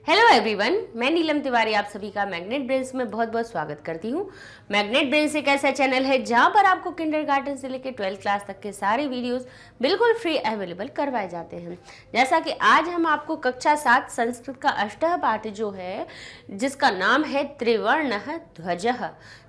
Hello everyone, मैं नीलम तिवारी आप सभी का मैग्नेट ब्रेन्स में बहुत बहुत स्वागत करती हूँ। मैग्नेट ब्रेन्स एक ऐसा चैनल है जहाँ पर आपको किंडरगार्टन से लेकर 12th क्लास तक के सारे वीडियोस बिल्कुल फ्री अवेलेबल करवाए जाते हैं। जैसा कि आज हम आपको कक्षा 7 संस्कृत का अष्टह पाठ जो है, जिसका नाम है त्रिवर्ण ध्वजः,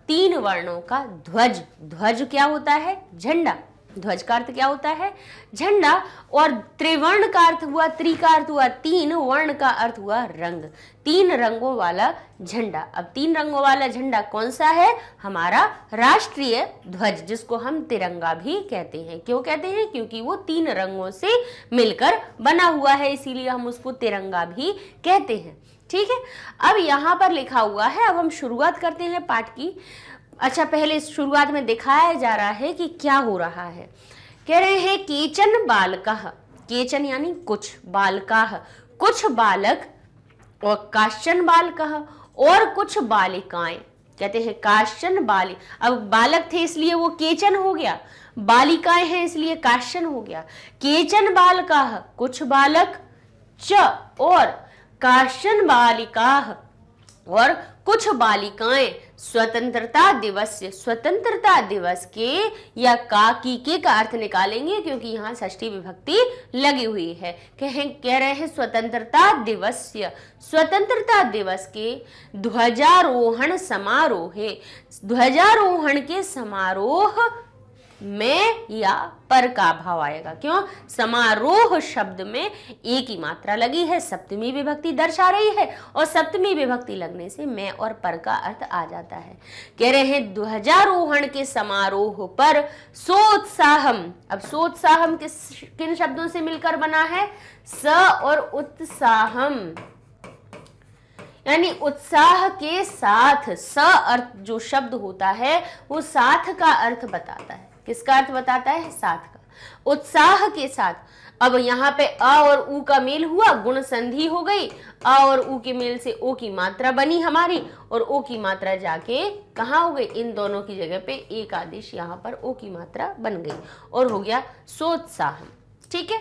3 वर्णों का ध्वज। ध्वज क्या होता है? झंडा। ध्वज का अर्थ क्या होता है? झंडा। और त्रिवर्ण का अर्थ हुआ, त्रि का अर्थ हुआ 3, वर्ण का अर्थ हुआ रंग। 3 रंगों वाला झंडा। अब 3 रंगों वाला झंडा कौन सा है? हमारा राष्ट्रीय ध्वज, जिसको हम तिरंगा भी कहते हैं। क्यों कहते हैं? क्योंकि वो 3 रंगों से मिलकर बना हुआ है, इसीलिए हम उसको तिरंगा भी कहते हैं। ठीक है, अब यहाँ पर लिखा हुआ है, अब हम शुरुआत करते हैं पाठ की। अच्छा, पहले शुरुआत में दिखाया जा रहा है कि क्या हो रहा है। कह रहे हैं केचन बालकः, केचन यानी कुछ, बालकाः कुछ बालक, और काश्चन बालकः और कुछ बालिकाएं। कहते हैं काश्चन बाली, अब बालक थे इसलिए वो केचन हो गया, बालिकाएं हैं इसलिए काश्चन हो गया। केचन बालकाः कुछ बालक, च और काश्चन बालिकाः और कुछ बालिकाएं स्वतंत्रता दिवस, स्वतंत्रता दिवस के या काकी के का अर्थ निकालेंगे, क्योंकि यहाँ षष्ठी विभक्ति लगी हुई है। कह रहे हैं स्वतंत्रता दिवस, स्वतंत्रता दिवस के ध्वजारोहण समारोह, ध्वजारोहण के समारोह में या पर का भाव आएगा। क्यों? समारोह शब्द में एक ही मात्रा लगी है, सप्तमी विभक्ति दर्शा रही है, और सप्तमी विभक्ति लगने से में और पर का अर्थ आ जाता है। कह रहे हैं ध्वजारोहण के समारोह पर सोत्साहम। अब सोत्साहम किन शब्दों से मिलकर बना है? स और उत्साहम, यानी उत्साह के साथ। स अर्थ जो शब्द होता है वो साथ का अर्थ बताता है। किसका अर्थ बताता है? साथ का। उत्साह के साथ। अब यहाँ पे अ और उ का मेल हुआ, गुण संधि हो गई। अ और उ के मेल से ओ की मात्रा बनी हमारी, और ओ की मात्रा जाके कहाँ हो गई? इन दोनों की जगह पे एक आदेश यहाँ पर ओ की मात्रा बन गई और हो गया सोत्साह। ठीक है,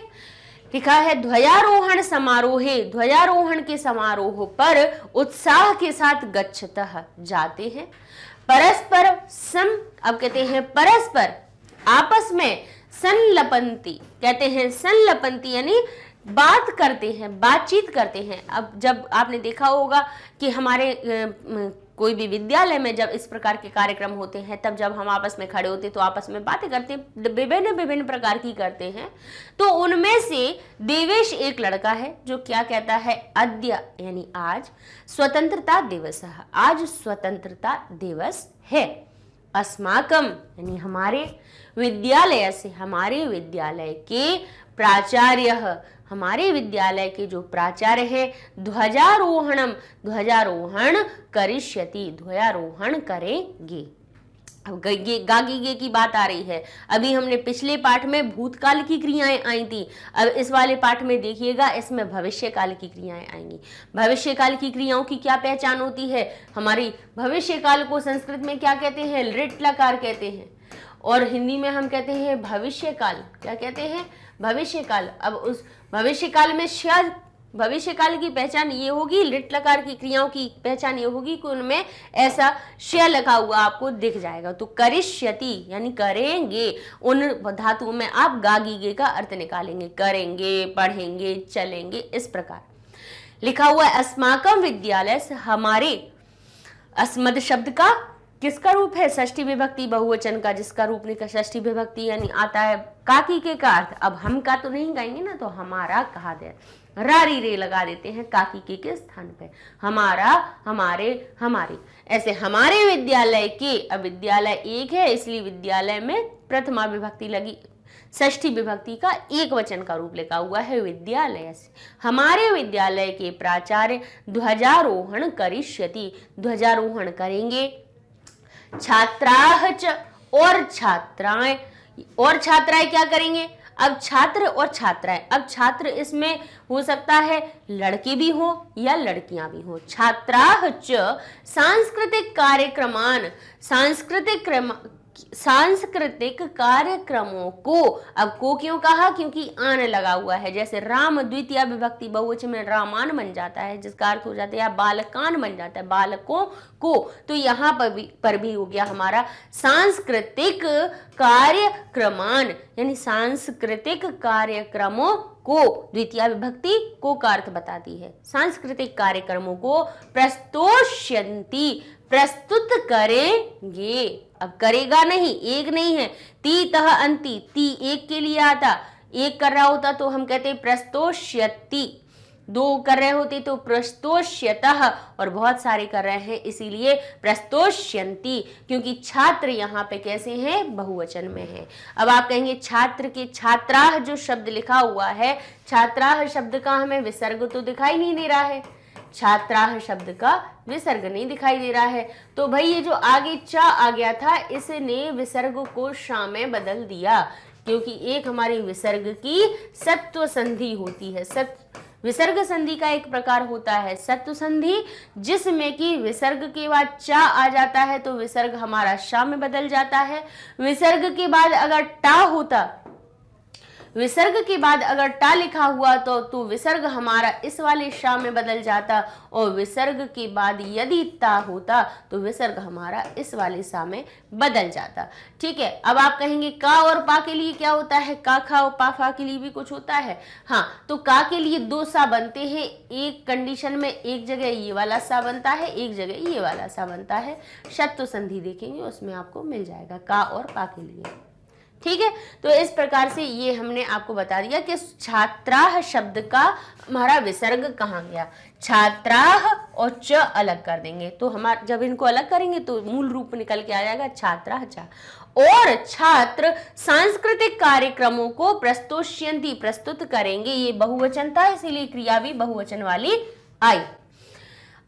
लिखा है ध्वजारोहण समारोहे, ध्वजारोहण के समारोह पर उत्साह के साथ गच्छतः जाते हैं। परस्पर सम, अब कहते हैं परस्पर, आपस में संलपंती, कहते हैं संलपंती यानी बात करते हैं, बातचीत करते हैं। अब जब आपने देखा होगा कि हमारे कोई भी विद्यालय में जब इस प्रकार के कार्यक्रम होते हैं, तब जब हम आपस में खड़े होते तो आपस में बातें करते, विभिन्न प्रकार की करते हैं। तो उनमें से देवेश एक लड़का है जो क्या कहता है? अद्य यानी आज स्वतंत्रता दिवस है, आज स्वतंत्रता दिवस है। अस्माकम यानी हमारे, विद्यालय से हमारे विद्यालय के, प्राचार्य हमारे विद्यालय के जो प्राचार्य है, ध्वजारोहणम ध्वजारोहण करिष्यति, ध्वजारोहण करेंगे। अब गागीगे की बात आ रही है। अभी हमने पिछले पाठ में भूतकाल की क्रियाएं आई थी, अब इस वाले पाठ में देखिएगा इसमें भविष्यकाल की क्रियाएं आएंगी। भविष्यकाल की क्रियाओं की क्या पहचान होती है? हमारी भविष्यकाल को संस्कृत में क्या कहते हैं? लिट लकार कहते हैं, और हिंदी में हम कहते हैं भविष्यकाल। क्या कहते हैं? भविष्यकाल। अब उस भविष्यकाल में शायद भविष्यकाल की पहचान ये होगी, लिट लकार की क्रियाओं की पहचान ये होगी कि उनमें ऐसा श लगा हुआ आपको दिख जाएगा। तो करिष्यति यानी करेंगे, उन धातुओं में आप गागीगे का अर्थ निकालेंगे, करेंगे, पढ़ेंगे, चलेंगे, इस प्रकार लिखा हुआ है। अस्माकम विद्यालय से, हमारे, अस्मद शब्द का किसका रूप है? षष्ठी विभक्ति बहुवचन का, जिसका रूप षष्ठी विभक्ति यानी आता है काकी के का अर्थ। अब हम का तो नहीं गाएंगे ना, तो हमारा कहा दे, रारी रे लगा देते हैं काकी के स्थान पे। हमारा, हमारे, हमारी, ऐसे हमारे विद्यालय के। अब विद्यालय एक है इसलिए विद्यालय में प्रथमा विभक्ति लगी, षष्ठी विभक्ति का एक वचन का रूप लिखा हुआ है विद्यालय से। हमारे विद्यालय के प्राचार्य ध्वजारोहण करिष्यति, ध्वजारोहण करेंगे। छात्राः च और छात्राएं, और छात्राएं क्या करेंगे? अब छात्र और छात्राएं, अब छात्र इसमें हो सकता है लड़के भी हो या लड़कियां भी हो। छात्राः च सांस्कृतिक कार्यक्रमान, सांस्कृतिक सांस्कृतिक कार्यक्रमों को, अब को क्यों कहा, क्योंकि आन लगा हुआ है। जैसे राम द्वितीय विभक्ति बहुवचन में रामान बन जाता है, जिसका अर्थ हो जाता है या बालकान बन जाता है, बालकों को। तो यहाँ पर भी हो गया हमारा सांस्कृतिक कार्यक्रमान, यानी सांस्कृतिक कार्यक्रमों को, द्वितीय विभक्ति को का अर्थ बताती है। सांस्कृतिक कार्यक्रमों को प्रस्तोष्यन्ति, प्रस्तुत करेंगे। अब करेगा नहीं, एक नहीं है, ती तह अंति, ती एक के लिए आता, एक कर रहा होता तो हम कहते प्रस्तोष्यति, दो कर रहे होते तो प्रस्तोष्यतः, और बहुत सारे कर रहे हैं इसीलिए प्रस्तोष्यन्ति, क्योंकि छात्र यहाँ पे कैसे हैं, बहुवचन में है। अब आप कहेंगे छात्र के छात्राः जो शब्द लिखा हुआ है, छात्राः शब्द का हमें विसर्ग तो दिखाई नहीं दे रहा है, छात्राः शब्द का विसर्ग नहीं दिखाई दे रहा है। तो भाई ये जो आगे चा आ गया था, इसने विसर्ग को शा में बदल दिया, क्योंकि एक हमारी विसर्ग की सत्व संधि होती है। विसर्ग संधि का एक प्रकार होता है सत्व संधि, जिसमें कि विसर्ग के बाद चा आ जाता है तो विसर्ग हमारा शा में बदल जाता है। विसर्ग के बाद अगर टा होता, विसर्ग के बाद अगर टा लिखा हुआ तो विसर्ग हमारा इस वाले शा में बदल जाता, और विसर्ग के बाद यदि ता होता तो विसर्ग हमारा इस वाले सा में बदल जाता। ठीक है, अब आप कहेंगे का और पा के लिए क्या होता है, का खा और पा फा के लिए भी कुछ होता है। हाँ, तो का के लिए दो सा बनते हैं, एक कंडीशन में एक जगह ये वाला सा बनता है, एक जगह ये वाला सा बनता है। शब्द संधि देखेंगे उसमें आपको मिल जाएगा का और पा के लिए। ठीक है, तो इस प्रकार से ये हमने आपको बता दिया कि छात्राः शब्द का हमारा विसर्ग कहाँ गया। छात्राः और च अलग कर देंगे तो हमारा, जब इनको अलग करेंगे तो मूल रूप निकल के आ जाएगा छात्राः चा। और छात्र सांस्कृतिक कार्यक्रमों को प्रस्तोष्यन्ति, प्रस्तुत करेंगे, ये बहुवचन था इसीलिए क्रिया भी बहुवचन वाली आई।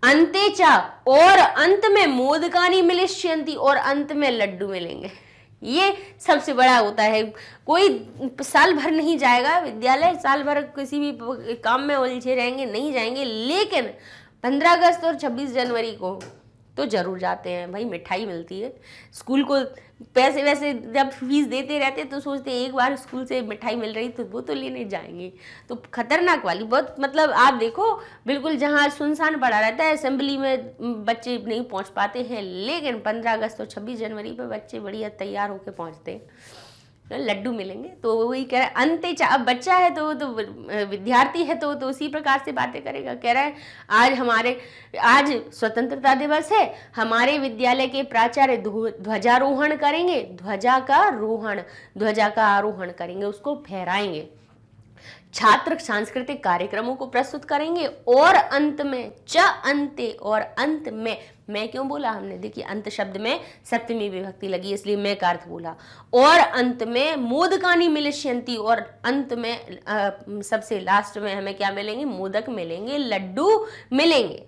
अन्ते चा, और अंत में मोदकानि मिलिष्यन्ति, और अंत में लड्डू मिलेंगे। ये सबसे बड़ा होता है। कोई साल भर नहीं जाएगा विद्यालय, साल भर किसी भी काम में उलझे रहेंगे, नहीं जाएंगे, लेकिन 15 अगस्त और 26 जनवरी को तो जरूर जाते हैं। भाई मिठाई मिलती है, स्कूल को पैसे वैसे जब फीस देते रहते तो सोचते एक बार स्कूल से मिठाई मिल रही तो वो तो लेने जाएंगे। तो खतरनाक वाली बहुत, मतलब आप देखो बिल्कुल जहाँ सुनसान पड़ा रहता है, असेंबली में बच्चे नहीं पहुँच पाते हैं, लेकिन 15 अगस्त और 26 जनवरी पर बच्चे बढ़िया तैयार होकर पहुँचते हैं, लड्डू मिलेंगे। तो वही कह रहा है अंते चा, अब बच्चा है तो विद्यार्थी है तो उसी प्रकार से बातें करेगा। कह रहा है आज स्वतंत्रता दिवस है, हमारे विद्यालय के प्राचार्य ध्वजारोहण करेंगे, ध्वजा का आरोहण करेंगे, उसको फहराएंगे। छात्र सांस्कृतिक कार्यक्रमों को प्रस्तुत करेंगे, और अंत में च अंते, और अंत में, मैं क्यों बोला हमने, देखिए अंत शब्द में सप्तमी विभक्ति लगी इसलिए मैं का अर्थ बोला। और अंत में मोदकानि मिलिष्यन्ति, और अंत में सबसे लास्ट में हमें क्या मिलेंगे, मोदक मिलेंगे, लड्डू मिलेंगे।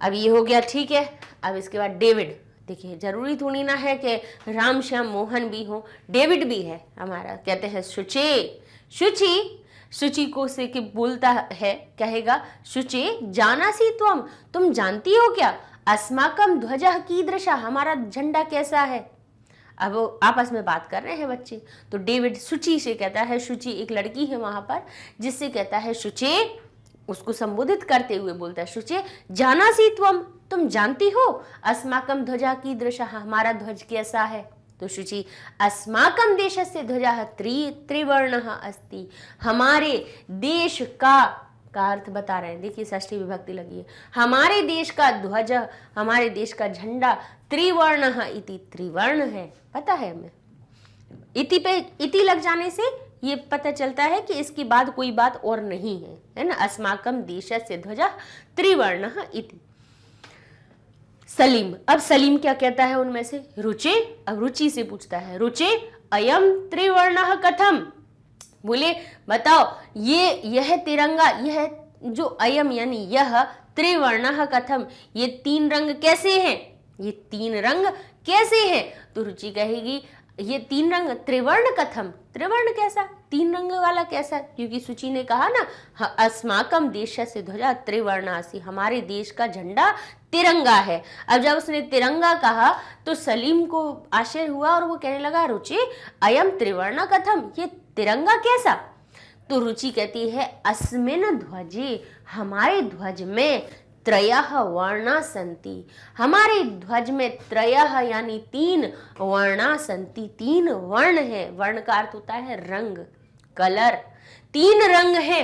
अब ये हो गया, ठीक है। अब इसके बाद डेविड, देखिए जरूरी थोड़ी ना है कि राम श्याम मोहन भी हो, डेविड भी है हमारा। कहते हैं शुचि, शुचि को से कि बोलता है, कहेगा शुचि जानासि त्वम, तुम जानती हो क्या, अस्माकं ध्वजः कीदृशः, हमारा झंडा कैसा है। अब आपस में बात कर रहे हैं बच्चे, तो डेविड शुचि से कहता है, शुचि एक लड़की है वहां पर, जिससे कहता है शुचि, उसको संबोधित करते हुए बोलता है शुचि जानासि त्वम, तुम जानती हो, अस्माकं ध्वजः कीदृशः, हमारा ध्वज कैसा है। तो शुचि अस्माकं देशस्य ध्वजः त्रिवर्णः अस्ति, हमारे देश का अर्थ बता रहे हैं। देखिए षष्ठी विभक्ति लगी है, हमारे देश का ध्वज, हमारे देश का झंडा त्रिवर्णः इति, त्रिवर्ण है, पता है हमें। इति पे इति लग जाने से ये पता चलता है कि इसके बाद कोई बात और नहीं है ना। अस्माकं देशस्य ध्वजः त्रिवर्णः इति। सलीम, अब सलीम क्या कहता है उनमें से, रुचि, अब रुचि से पूछता है, रुचि अयम त्रिवर्णः कथम, बोले बताओ यह तिरंगा, यह जो अयम यानी यह त्रिवर्णः कथम, ये तीन रंग कैसे हैं, ये तीन रंग कैसे हैं। तो रुचि कहेगी ये तीन रंग त्रिवर्ण कथम, त्रिवर्ण कैसा, तीन रंग वाला कैसा, क्योंकि सूची ने कहा ना अस्माकम देशस्य ध्वजा त्रिवर्णासी, हमारे देश का झंडा तिरंगा है। अब जब उसने तिरंगा कहा तो सलीम को आश्चर्य हुआ और वो कहने लगा रुचि अयम त्रिवर्ण कथम, ये तिरंगा कैसा। तो रुचि कहती है अस्मिन ध्वजे, हमारे ध्वज में त्रयः वर्णा सन्ति, हमारे ध्वज में त्रयः यानी तीन वर्णा सन्ति, तीन वर्ण है। वर्ण का अर्थ होता है रंग, कलर, तीन रंग है।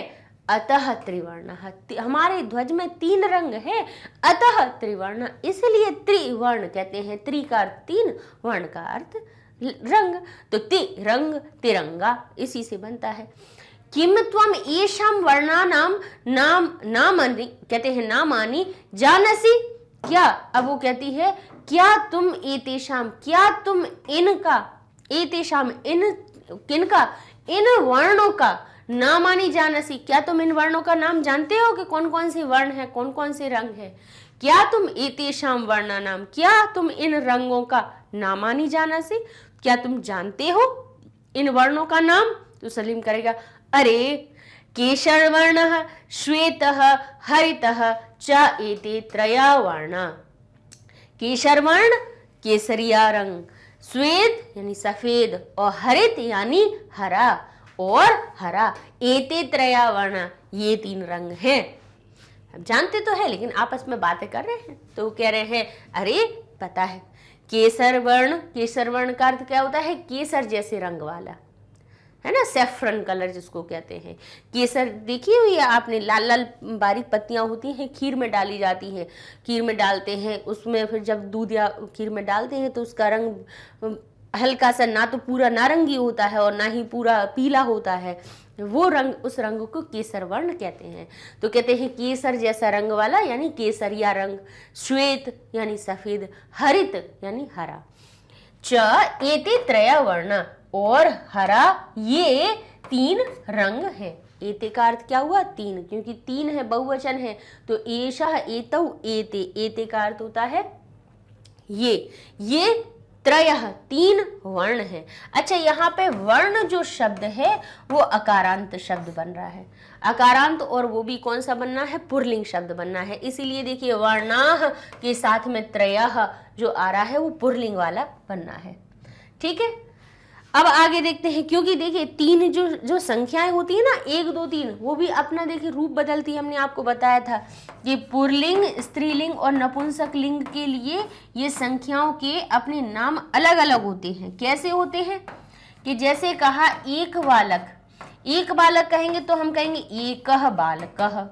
अतः त्रिवर्ण, हमारे ध्वज में तीन रंग है, अतः त्रिवर्ण, इसलिए त्रिवर्ण कहते हैं। त्रि का अर्थ तीन, वर्ण का अर्थ रंग, तो रंग तिरंगा इसी से बनता है। किम त्वम येषां वर्णानां नामानि, कहते हैं नामानि जानसि, क्या, अब वो कहती है क्या तुम एतेषाम, क्या तुम इनका, एतेषाम इन किनका, इन वर्णों का, नामानि जानसि, क्या तुम इन वर्णों का नाम जानते हो कि कौन कौन से वर्ण है, कौन कौन से रंग है। क्या तुम एतेषाम वर्णानाम, क्या तुम इन रंगों का, नामानि जानसि, क्या तुम जानते हो इन वर्णों का नाम। तो सलीम करेगा अरे केशर वर्ण श्वेत हरित च एते त्रया वर्णा, केशर वर्ण केसरिया रंग, श्वेत यानी सफेद और हरित यानी हरा और हरा, एते त्रया वर्ण ये तीन रंग हैं। अब जानते तो है लेकिन आपस में बातें कर रहे हैं तो कह रहे हैं अरे पता है केसर वर्ण, केसर वर्ण का अर्थ क्या होता है, केसर जैसे रंग वाला, है ना, सेफ्रन कलर जिसको कहते हैं। केसर देखी हुई है आपने, लाल लाल बारीक पत्तियां होती हैं, खीर में डाली जाती हैं, खीर में डालते हैं, उसमें फिर जब दूध या खीर में डालते हैं तो उसका रंग हल्का सा ना तो पूरा नारंगी होता है और ना ही पूरा पीला होता है, वो रंग, उस रंग को केसर वर्ण कहते हैं। तो कहते हैं केसर जैसा रंग वाला यानी केसरिया रंग, श्वेत यानी सफेद, हरित यानी हरा, च एते त्रय वर्ण और हरा ये तीन रंग है। एते का अर्थ क्या हुआ, तीन, क्योंकि तीन है बहुवचन है तो एषः एतौ एते, एते का अर्थ होता है ये त्रयः तीन वर्ण है। अच्छा यहाँ पे वर्ण जो शब्द है वो अकारांत शब्द बन रहा है, अकारांत, और वो भी कौन सा बनना है, पुल्लिंग शब्द बनना है। इसीलिए देखिए वर्णाः के साथ में त्रयः जो आ रहा है वो पुल्लिंग वाला बनना है। ठीक है, अब आगे देखते हैं, क्योंकि देखिए तीन जो संख्याएं होती है ना, 1 2 3, वो भी अपना देखिए रूप बदलती है। हमने आपको बताया था कि पुल्लिंग, स्त्रीलिंग और नपुंसक लिंग के लिए ये संख्याओं के अपने नाम अलग अलग होते हैं। कैसे होते हैं कि जैसे कहा एक बालक, एक बालक कहेंगे तो हम कहेंगे एकः बालकः,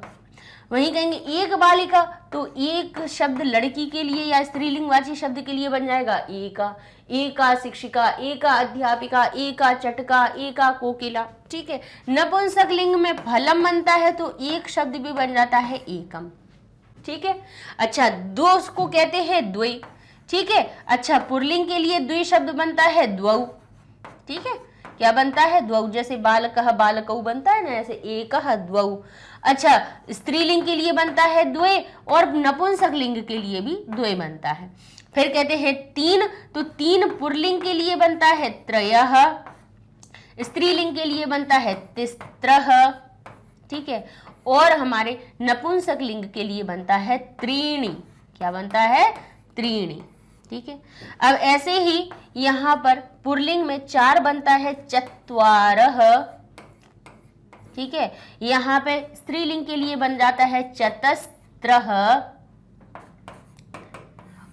वहीं कहेंगे एक बालिका तो एक शब्द लड़की के लिए या स्त्रीलिंगवाची शब्द के लिए बन जाएगा एका, एका शिक्षिका, एका अध्यापिका, एका चटका, एका कोकिला। ठीक है, नपुंसक लिंग में फलम बनता है तो एक शब्द भी बन जाता है एकम। ठीक है, अच्छा दो को कहते हैं द्वै। ठीक है, अच्छा पुल्लिंग के लिए द्वि शब्द बनता है द्वौ। ठीक है, क्या बनता है, द्वौ, जैसे बालकः बालकौ बनता है ना, ऐसे एकः द्वौ। अच्छा स्त्रीलिंग के लिए बनता है द्वे और नपुंसक लिंग के लिए भी द्वे बनता है। फिर कहते हैं तीन, तो तीन पुल्लिंग के लिए बनता है त्रयः, स्त्रीलिंग के लिए बनता है तिस्त्रः। ठीक है, और हमारे नपुंसक लिंग के लिए बनता है त्रीणि। क्या बनता है, त्रीणि। ठीक है, अब ऐसे ही यहाँ पर पुल्लिंग में 4 बनता है चत्वारः। ठीक है, यहाँ पे स्त्रीलिंग के लिए बन जाता है चतस्त्रः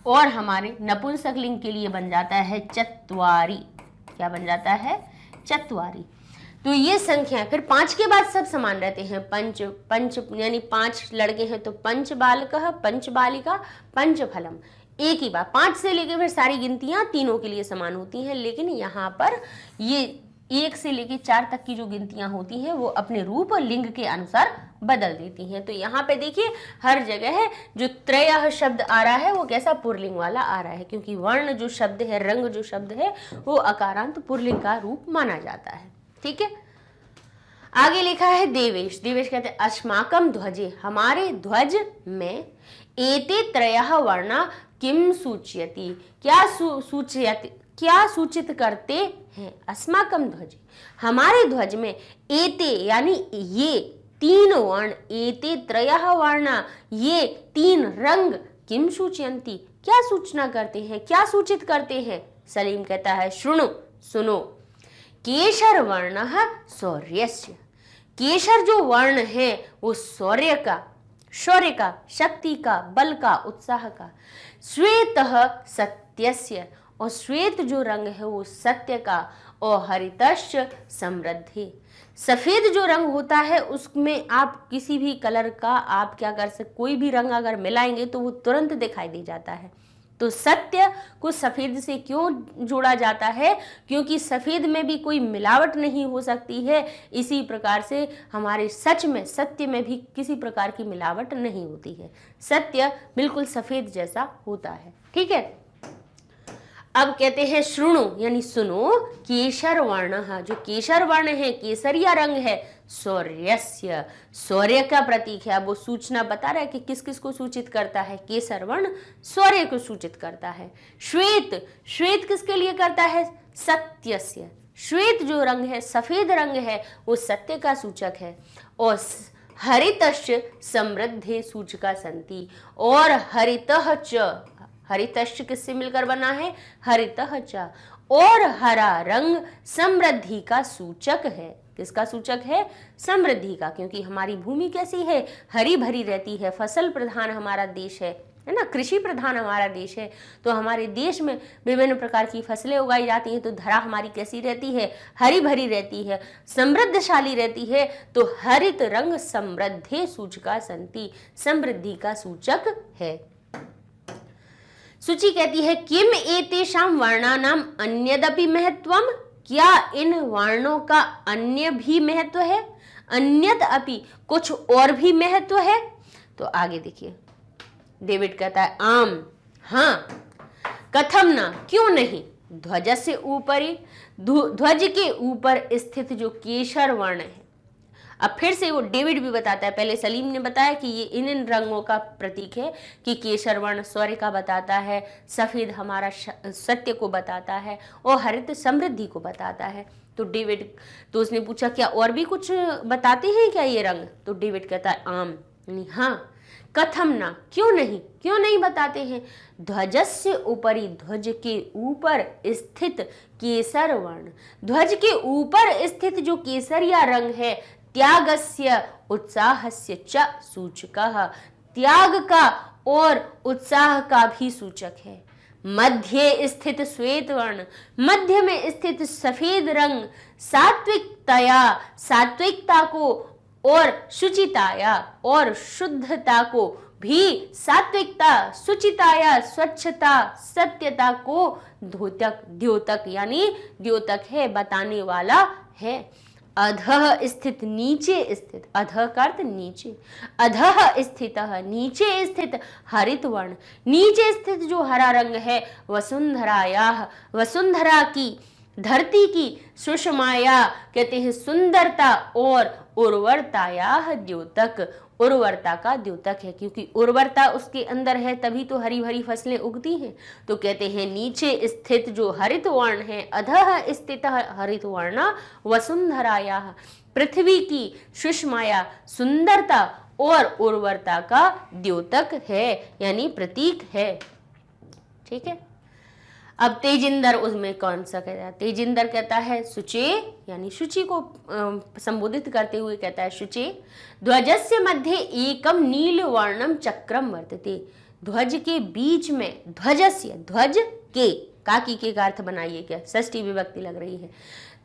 और हमारे नपुंसक लिंग के लिए बन जाता है चत्वारि। क्या बन जाता है, चत्वारि। तो ये संख्या फिर 5 के बाद सब समान रहते हैं। पंच, पंच यानी 5 लड़के हैं तो पंच बालकः, पंच बालिका, पंच फलम, एक ही बात। 5 से लेके फिर सारी गिनतियां तीनों के लिए समान होती हैं, लेकिन यहाँ पर ये 1 से लेके 4 तक की जो गिनतियां होती हैं वो अपने रूप और लिंग के अनुसार बदल देती हैं। तो यहाँ पे देखिए हर जगह है जो त्रयः शब्द आ रहा है वो कैसा, पुल्लिंग वाला आ रहा है, क्योंकि वर्ण जो शब्द है, रंग जो शब्द है वो अकारांत पुल्लिंग का रूप माना जाता है। ठीक है, आगे लिखा है देवेश। देवेश कहते हैं अस्माकं ध्वजे, हमारे ध्वज में एते त्रयः वर्णा किम सूचयति, क्या सूचयति, क्या सूचित करते हैं? अस्माकं ध्वज, हमारे ध्वज में एते यानी ये तीन वर्ण, एते त्रयः वर्णा, ये तीन रंग, किम सूचयन्ति, क्या सूचना करते हैं, क्या सूचित करते हैं? सलीम कहता है शृणु, सुनो, केशर वर्णः शौर्यस्य, केशर जो वर्ण है वो शौर्य का, शक्ति का, बल का, उत्साह का। श्वेतः सत्यस्य, और श्वेत जो रंग है वो सत्य का। और हरितश्च समृद्धि, सफेद जो रंग होता है उसमें आप किसी भी कलर का आप क्या कर सकते, कोई भी रंग अगर मिलाएंगे तो वो तुरंत दिखाई दे जाता है। तो सत्य को सफेद से क्यों जोड़ा जाता है? क्योंकि सफेद में भी कोई मिलावट नहीं हो सकती है। इसी प्रकार से हमारे सच में, सत्य में भी किसी प्रकार की मिलावट नहीं होती है। सत्य बिल्कुल सफेद जैसा होता है। ठीक है, अब कहते हैं शृणु यानी सुनो, केशर वर्णः, जो केशर वर्ण है, केसरिया रंग है, शौर्यस्य, शौर्य का प्रतीक है। अब वो सूचना बता रहा है कि किस किस को सूचित करता है। केसर वर्ण शौर्य को सूचित करता है। श्वेत, श्वेत किसके लिए करता है? सत्यस्य, श्वेत जो रंग है, सफेद रंग है, वो सत्य का सूचक है। और हरितश्च समृद्धि सूचका संति, और हरितः च, हरितश्च किससे मिलकर बना है? हरितः च, और हरा रंग समृद्धि का सूचक है। किसका सूचक है? समृद्धि का, क्योंकि हमारी भूमि कैसी है? हरी भरी रहती है, फसल प्रधान हमारा देश है ना, कृषि प्रधान हमारा देश है। तो हमारे देश में विभिन्न प्रकार की फसलें उगाई जाती हैं, तो धरा हमारी कैसी रहती है? हरी भरी रहती है, समृद्धशाली रहती है। तो हरित रंग समृद्धि सूचका संति, समृद्धि का सूचक है। सूची कहती है किम एतेषां वर्णानाम अन्यदपि महत्वम, क्या इन वर्णों का अन्य भी महत्व है? अन्यद अपि, कुछ और भी महत्व है? तो आगे देखिए, डेविड कहता है आम, हाँ, कथम ना, क्यों नहीं, ध्वजस्य ऊपरी, ध्वज के ऊपर स्थित जो केशर वर्ण है। अब फिर से वो डेविड भी बताता है, पहले सलीम ने बताया कि ये इन रंगों का प्रतीक है, कि केशर वर्ण शौर्य का बताता है, सफेद हमारा सत्य को बताता है, और हरित समृद्धि को बताता है। तो डेविड, तो उसने पूछा क्या और भी कुछ बताते हैं क्या ये रंग? तो डेविड कहता है आम, यानी हाँ, कथम ना, क्यों नहीं बताते हैं। ध्वजस्य ऊपरी, ध्वज के ऊपर स्थित केसर वर्ण, ध्वज के ऊपर स्थित जो केसरिया रंग है, त्यागस्य उत्साहस्य च सूचकः, त्याग का और उत्साह का भी सूचक है। मध्य स्थित श्वेत वर्ण, मध्य में स्थित सफेद रंग, सात्विकतया, सात्विकता को, और शुचिताया, और शुद्धता को भी, सात्विकता, शुचिताया, स्वच्छता, सत्यता को द्योतक, द्योतक यानी द्योतक है, बताने वाला है। अधः स्थित, नीचे स्थित, अधः का अर्थ नीचे, अधः स्थितः, नीचे स्थित हरित वर्ण, नीचे स्थित जो हरा रंग है, वसुंधरायाः, वसुंधरा की, धरती की, सुषमाया कहते हैं सुंदरता, और उर्वरतायाः द्योतक, उर्वरता का द्योतक है, क्योंकि उर्वरता उसके अंदर है तभी तो हरी भरी फसलें उगती हैं। तो कहते हैं नीचे स्थित जो हरित वर्ण है, अधः स्थित हरित वर्ण वसुंधरायाः, पृथ्वी की सुषमाया, सुंदरता और उर्वरता का द्योतक है, यानी प्रतीक है। ठीक है, अब तेजिंदर उसमें कौन सा कहता है? तेजिंदर कहता है शुचे, यानी शुचि को संबोधित करते हुए कहता है शुचे, ध्वजस्य मध्ये एकम नील वर्णम चक्रम वर्तते, ध्वज के बीच में, ध्वजस्य, ध्वज के, काकी के का अर्थ बनाइए क्या, षष्ठी विभक्ति लग रही है,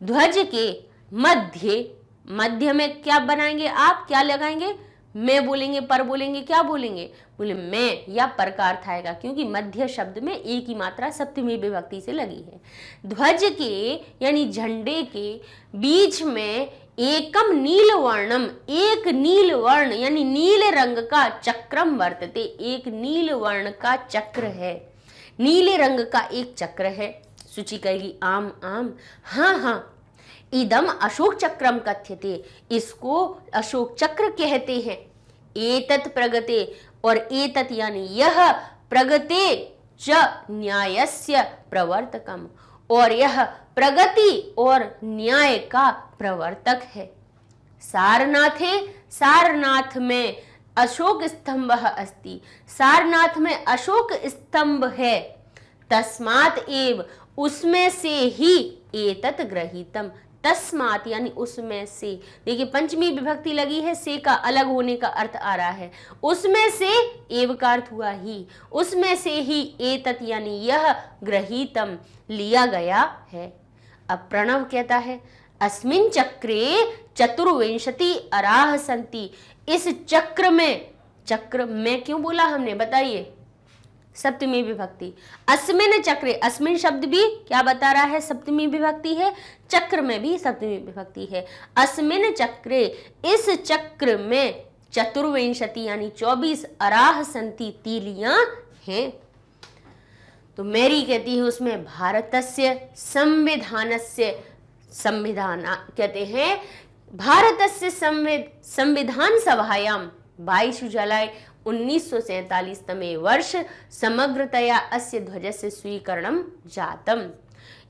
ध्वज के मध्य, मध्य में क्या बनाएंगे आप, क्या लगाएंगे? मैं बोलेंगे, पर बोलेंगे, क्या बोलेंगे? बोले मैं या पर का अर्थ आएगा, क्योंकि मध्य शब्द में एक ही मात्रा सप्तमी विभक्ति से लगी है। ध्वज के यानी झंडे के बीच में एकम नील वर्णम, एक नील वर्ण यानी नील रंग का चक्रम वर्तते, एक नील वर्ण का चक्र है, नीले रंग का एक चक्र है। सूची कहेगी आम आम, हाँ हाँ, इदम अशोक चक्रम कथ्यते, इसको अशोक चक्र कहते हैं। एतत् प्रगते, और एतत् यानी यह, प्रगते च न्यायस्य प्रवर्तकम, और यह प्रगति और न्याय का प्रवर्तक है। सारनाथे, सारनाथ में अशोक स्तंभ अस्ति, सारनाथ में अशोक स्तंभ है। तस्मात् एव, उसमें से ही एतत् गृहीतम, तस्मात् यानी उसमें से, देखिए पंचमी विभक्ति लगी है, से का अलग होने का अर्थ आ रहा है। उसमें से एव का अर्थ हुआ ही, उसमें से ही एतत् यानी यह गृहीतम लिया गया है। अब प्रणव कहता है अस्मिन् चक्रे चतुर्विंशति अराह सन्ति, इस चक्र में क्यों बोला हमने बताइए, सप्तमी विभक्ति। अस्मिन चक्रे, अस्मिन शब्द भी क्या बता रहा है, सप्तमी विभक्ति है, चक्र में भी सप्तमी विभक्ति है। अस्मिन चक्रे, इस चक्र में चतुर्विंशति यानी 24 अराह संति, तीलियां हैं। तो मेरी कहती है उसमें भारतस्य संविधानस्य, संविधान कहते हैं भारतस्य संविधान सभायाम 22 जुलाई 1947 तमे वर्ष समग्रतया अस्य ध्वजस्य स्वीकरणम जातम।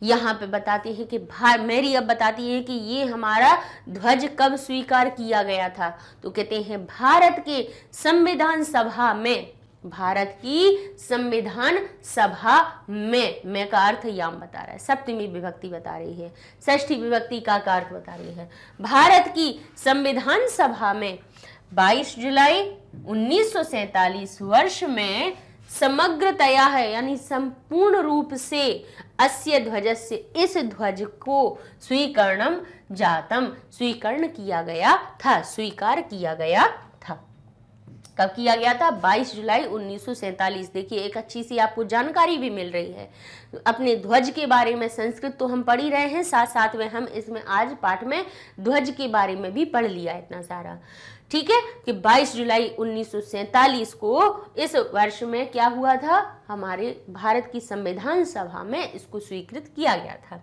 यहाँ पे बताती है कि मेरी अब बताती है कि ये हमारा ध्वज कब स्वीकार किया गया था। तो कहते हैं भारत के संविधान सभा में, भारत की संविधान सभा में का अर्थ याम बता रहा है, सप्तमी विभक्ति बता रही है, षष्ठी विभक्ति का अर्थ बता रही है। भारत की संविधान सभा में 22 जुलाई 1947 वर्ष में समग्रतया है यानी संपूर्ण रूप से अस्य ध्वजस्य, इस ध्वज को स्वीकरणम जातम, स्वीकरण किया गया था, स्वीकार किया गया था। कब किया गया था? 22 जुलाई 1947। देखिए एक अच्छी सी आपको जानकारी भी मिल रही है अपने ध्वज के बारे में। संस्कृत तो हम पढ़ ही रहे हैं, साथ साथ में हम इसमें आज पाठ में ध्वज के बारे में भी पढ़ लिया इतना सारा, ठीक है, कि 22 जुलाई 1947 को इस वर्ष में क्या हुआ था, हमारे भारत की संविधान सभा में इसको स्वीकृत किया गया था।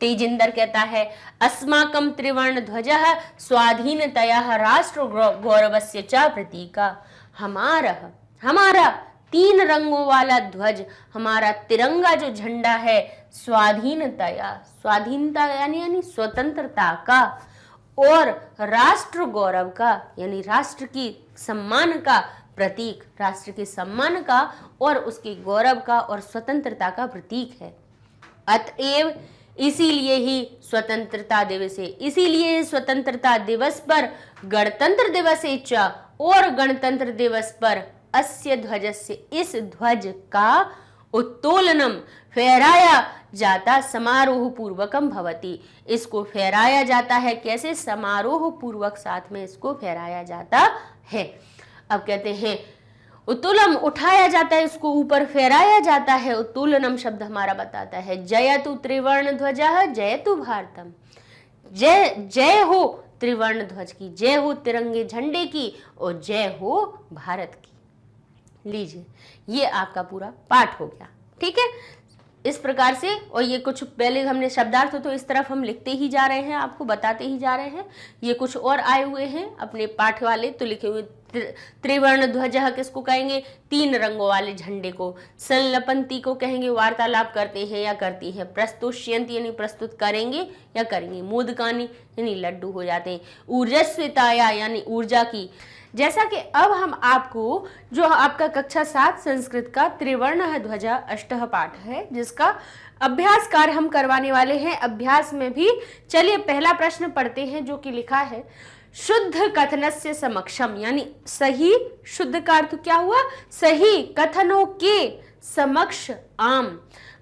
तेजिंदर कहता है अस्माकं त्रिवर्ण ध्वजः स्वाधीनतया राष्ट्र गौरवस्य च प्रतीका। हमारा 3 रंगों वाला ध्वज, हमारा तिरंगा जो झंडा है, स्वाधीनतया, स्वाधीनता यानी स्वतंत्रता का, और राष्ट्र गौरव का यानी राष्ट्र की सम्मान का प्रतीक, राष्ट्र के सम्मान का और उसके गौरव का और स्वतंत्रता का प्रतीक है। अतएव इसीलिए ही स्वतंत्रता दिवस है, इसीलिए स्वतंत्रता दिवस पर गणतंत्र दिवस च, और गणतंत्र दिवस पर अस्य ध्वजस्य, इस ध्वज का उत्तोलनम, फहराया जाता समारोह पूर्वकम भवति, इसको फहराया जाता है कैसे? समारोह पूर्वक साथ में इसको फहराया जाता है। अब कहते हैं उत्तोलनम, उठाया जाता है, इसको ऊपर फहराया जाता है। उत्तोलनम शब्द हमारा बताता है जयतु त्रिवर्ण ध्वजः जयतु भारतम, जय जय हो त्रिवर्ण ध्वज की, जय हो तिरंगे झंडे की, और जय हो भारत की। लीजिए ये आपका पूरा पाठ हो गया, ठीक है, इस प्रकार से। और ये कुछ पहले हमने शब्दार्थ तो इस तरफ हम लिखते ही जा रहे हैं, आपको बताते ही जा रहे हैं। ये कुछ और आए हुए हैं अपने पाठ वाले, तो लिखे हुए त्रिवर्ण ध्वजः किसको कहेंगे? 3 रंगों वाले झंडे को। संलपंती को कहेंगे वार्तालाप करते हैं या करती है। प्रस्तुष्यंती यानी प्रस्तुत करेंगे या करेंगे। मोदकानी यानी लड्डू हो जाते हैं। ऊर्जस्विताया यानी ऊर्जा की। जैसा कि अब हम आपको जो आपका कक्षा 7 संस्कृत का त्रिवर्ण ध्वजा अष्टह पाठ है, जिसका अभ्यास कार्य हम करवाने वाले हैं। अभ्यास में भी चलिए पहला प्रश्न पढ़ते हैं, जो कि लिखा है शुद्ध कथनस्य समक्षम, यानी सही, शुद्ध का अर्थ क्या हुआ? सही कथनों के समक्ष आम,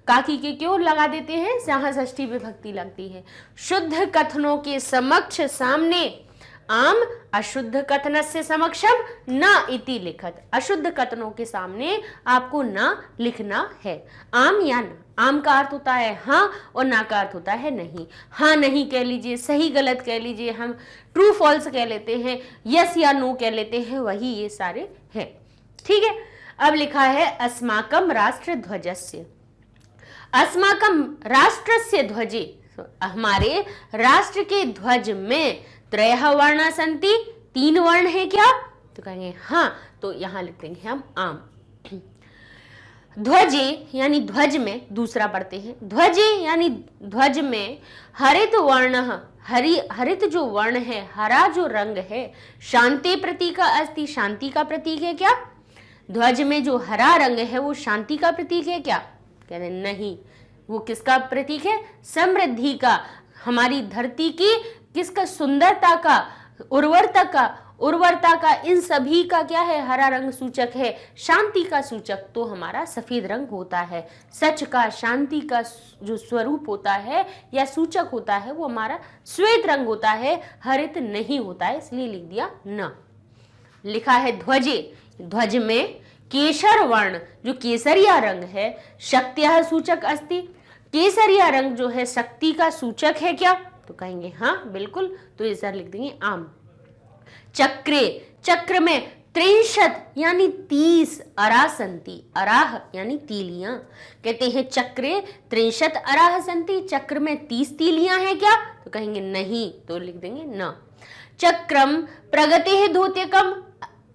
काकी के क्यों लगा देते हैं? जहां षष्ठी विभक्ति लगती है। शुद्ध कथनों के समक्ष, सामने, आम, अशुद्ध कथनस्य समक्षम न इति लिखत, अशुद्ध कथनों के सामने आपको न लिखना है। आम या न, आम का अर्थ होता है हाँ और ना का अर्थ होता है नहीं। हाँ नहीं कह लीजिए, सही गलत कह लीजिए, हम ट्रू फॉल्स कह लेते हैं, यस या नो कह लेते हैं, वही ये सारे हैं, ठीक है। अब लिखा है अस्माकम राष्ट्र ध्वजस्य, अस्माकम राष्ट्रस्य ध्वजे, हमारे राष्ट्र के ध्वज में त्रयः वर्णा सन्ति, 3 वर्ण है क्या? तो कहेंगे हाँ, तो यहां लिख देंगे हम आम। ध्वजे यानी ध्वज में, दूसरा पढ़ते हैं, ध्वजे यानी ध्वज में हरित वर्ण, हरित जो वर्ण है, हरा जो रंग है, शांति प्रतीक अस्ति, शांति का प्रतीक है क्या? ध्वज में जो हरा रंग है वो शांति का प्रतीक है क्या? कह रहे नहीं, वो किसका प्रतीक है? समृद्धि का, हमारी धरती की किसका? सुंदरता का, उर्वरता का, इन सभी का क्या है? हरा रंग सूचक है। शांति का सूचक तो हमारा सफेद रंग होता है। सच का, शांति का जो स्वरूप होता है या सूचक होता है वो हमारा श्वेत रंग होता है, हरित नहीं होता है, इसलिए लिख दिया न। लिखा है ध्वजे, ध्वज में केसर वर्ण जो केसरिया रंग है, शक्त्यः सूचक अस्ति, केसरिया रंग जो है शक्ति का सूचक है क्या? तो कहेंगे हाँ बिल्कुल, तो इस लिख देंगे आम। चक्रे, चक्र में 63 यानी 30 अराह संति, अराह यानी तीलियां, कहते हैं चक्रे 63 अराह संति, चक्र में 30 तीलियां हैं क्या? तो कहेंगे नहीं, तो लिख देंगे न। चक्रम प्रगतेः द्योतकम,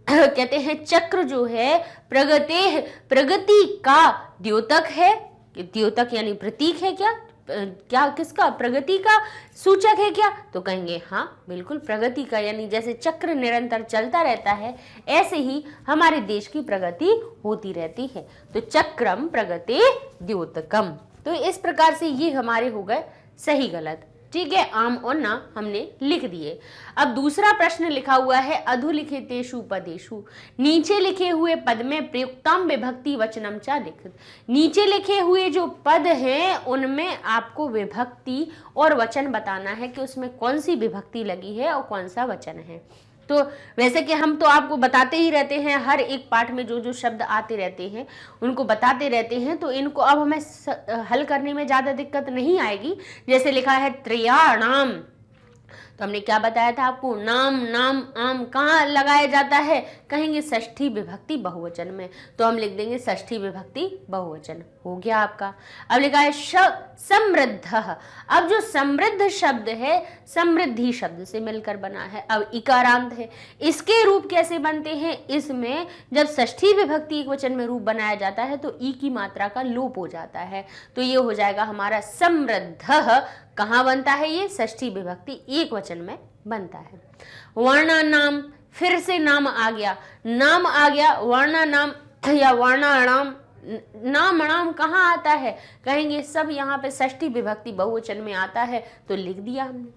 कहते हैं चक्र जो है प्रगतेः, प्रगति का द्योतक है, द्योतक यानी प्रतीक है क्या? क्या किसका? प्रगति का सूचक है क्या? तो कहेंगे हाँ बिल्कुल, प्रगति का, यानी जैसे चक्र निरंतर चलता रहता है ऐसे ही हमारे देश की प्रगति होती रहती है। तो चक्रम प्रगति द्योतकम, तो इस प्रकार से ये हमारे हो गए सही गलत। ठीक है, आम और ना हमने लिख दिए। अब दूसरा प्रश्न लिखा हुआ है अधोलिखितेषु पदेषु, नीचे लिखे हुए पद में प्रयुक्ताम विभक्ति वचनम चा लिखित, नीचे लिखे हुए जो पद हैं उनमें आपको विभक्ति और वचन बताना है कि उसमें कौन सी विभक्ति लगी है और कौन सा वचन है। तो वैसे कि हम तो आपको बताते ही रहते हैं, हर एक पाठ में जो जो शब्द आते रहते हैं उनको बताते रहते हैं, तो इनको अब हमें हल करने में ज़्यादा दिक्कत नहीं आएगी। जैसे लिखा है त्रयाणाम, तो हमने क्या बताया था आपको? नाम, नाम, आम कहाँ लगाया जाता है? कहेंगे षष्ठी विभक्ति बहुवचन में, तो हम लिख देंगे षष्ठी विभक्ति बहुवचन। हो गया आपका। अब लिखा है समृद्ध, अब जो समृद्ध शब्द है समृद्धि शब्द से मिलकर बना है। अब इकारांत है, इसके रूप कैसे बनते हैं? इसमें जब षष्ठी विभक्ति एक वचन में रूप बनाया जाता है तो ई की मात्रा का लोप हो जाता है, तो ये हो जाएगा हमारा समृद्ध। कहाँ बनता है ये? षष्ठी विभक्ति एक वचन में बनता है। वर्णानाम, फिर से नाम आ गया, नाम आ गया, वर्णानाम या वर्णाणाम, नाम नाम कहाँ आता है? कहेंगे सब यहाँ पे षष्ठी विभक्ति बहुवचन में आता है, तो लिख दिया हमने।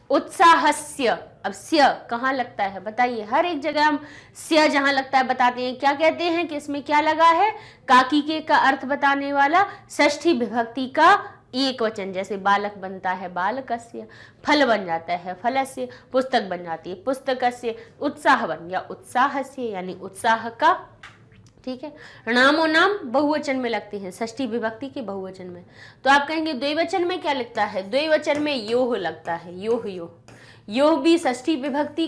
उत्साहस्य, अब स्य कहाँ लगता है बताइए? हर एक जगह हम स्य जहाँ लगता है बताते हैं, क्या कहते हैं कि इसमें क्या लगा है? काकी के का अर्थ बताने वाला षष्ठी विभक्ति का एक वचन, जैसे बालक बनता है बालकस्य, फल बन जाता है फलस्य, पुस्तक बन जाती है पुस्तकस्य, उत्साह बन गया उत्साहस्य यानी उत्साह का। ठीक है, नामो नाम बहुवचन में लगते हैं षष्ठी विभक्ति के बहुवचन में, तो आप कहेंगे द्विवचन में क्या लगता है? द्विवचन में योह लगता है, योह योह, योह भी षष्ठी विभक्ति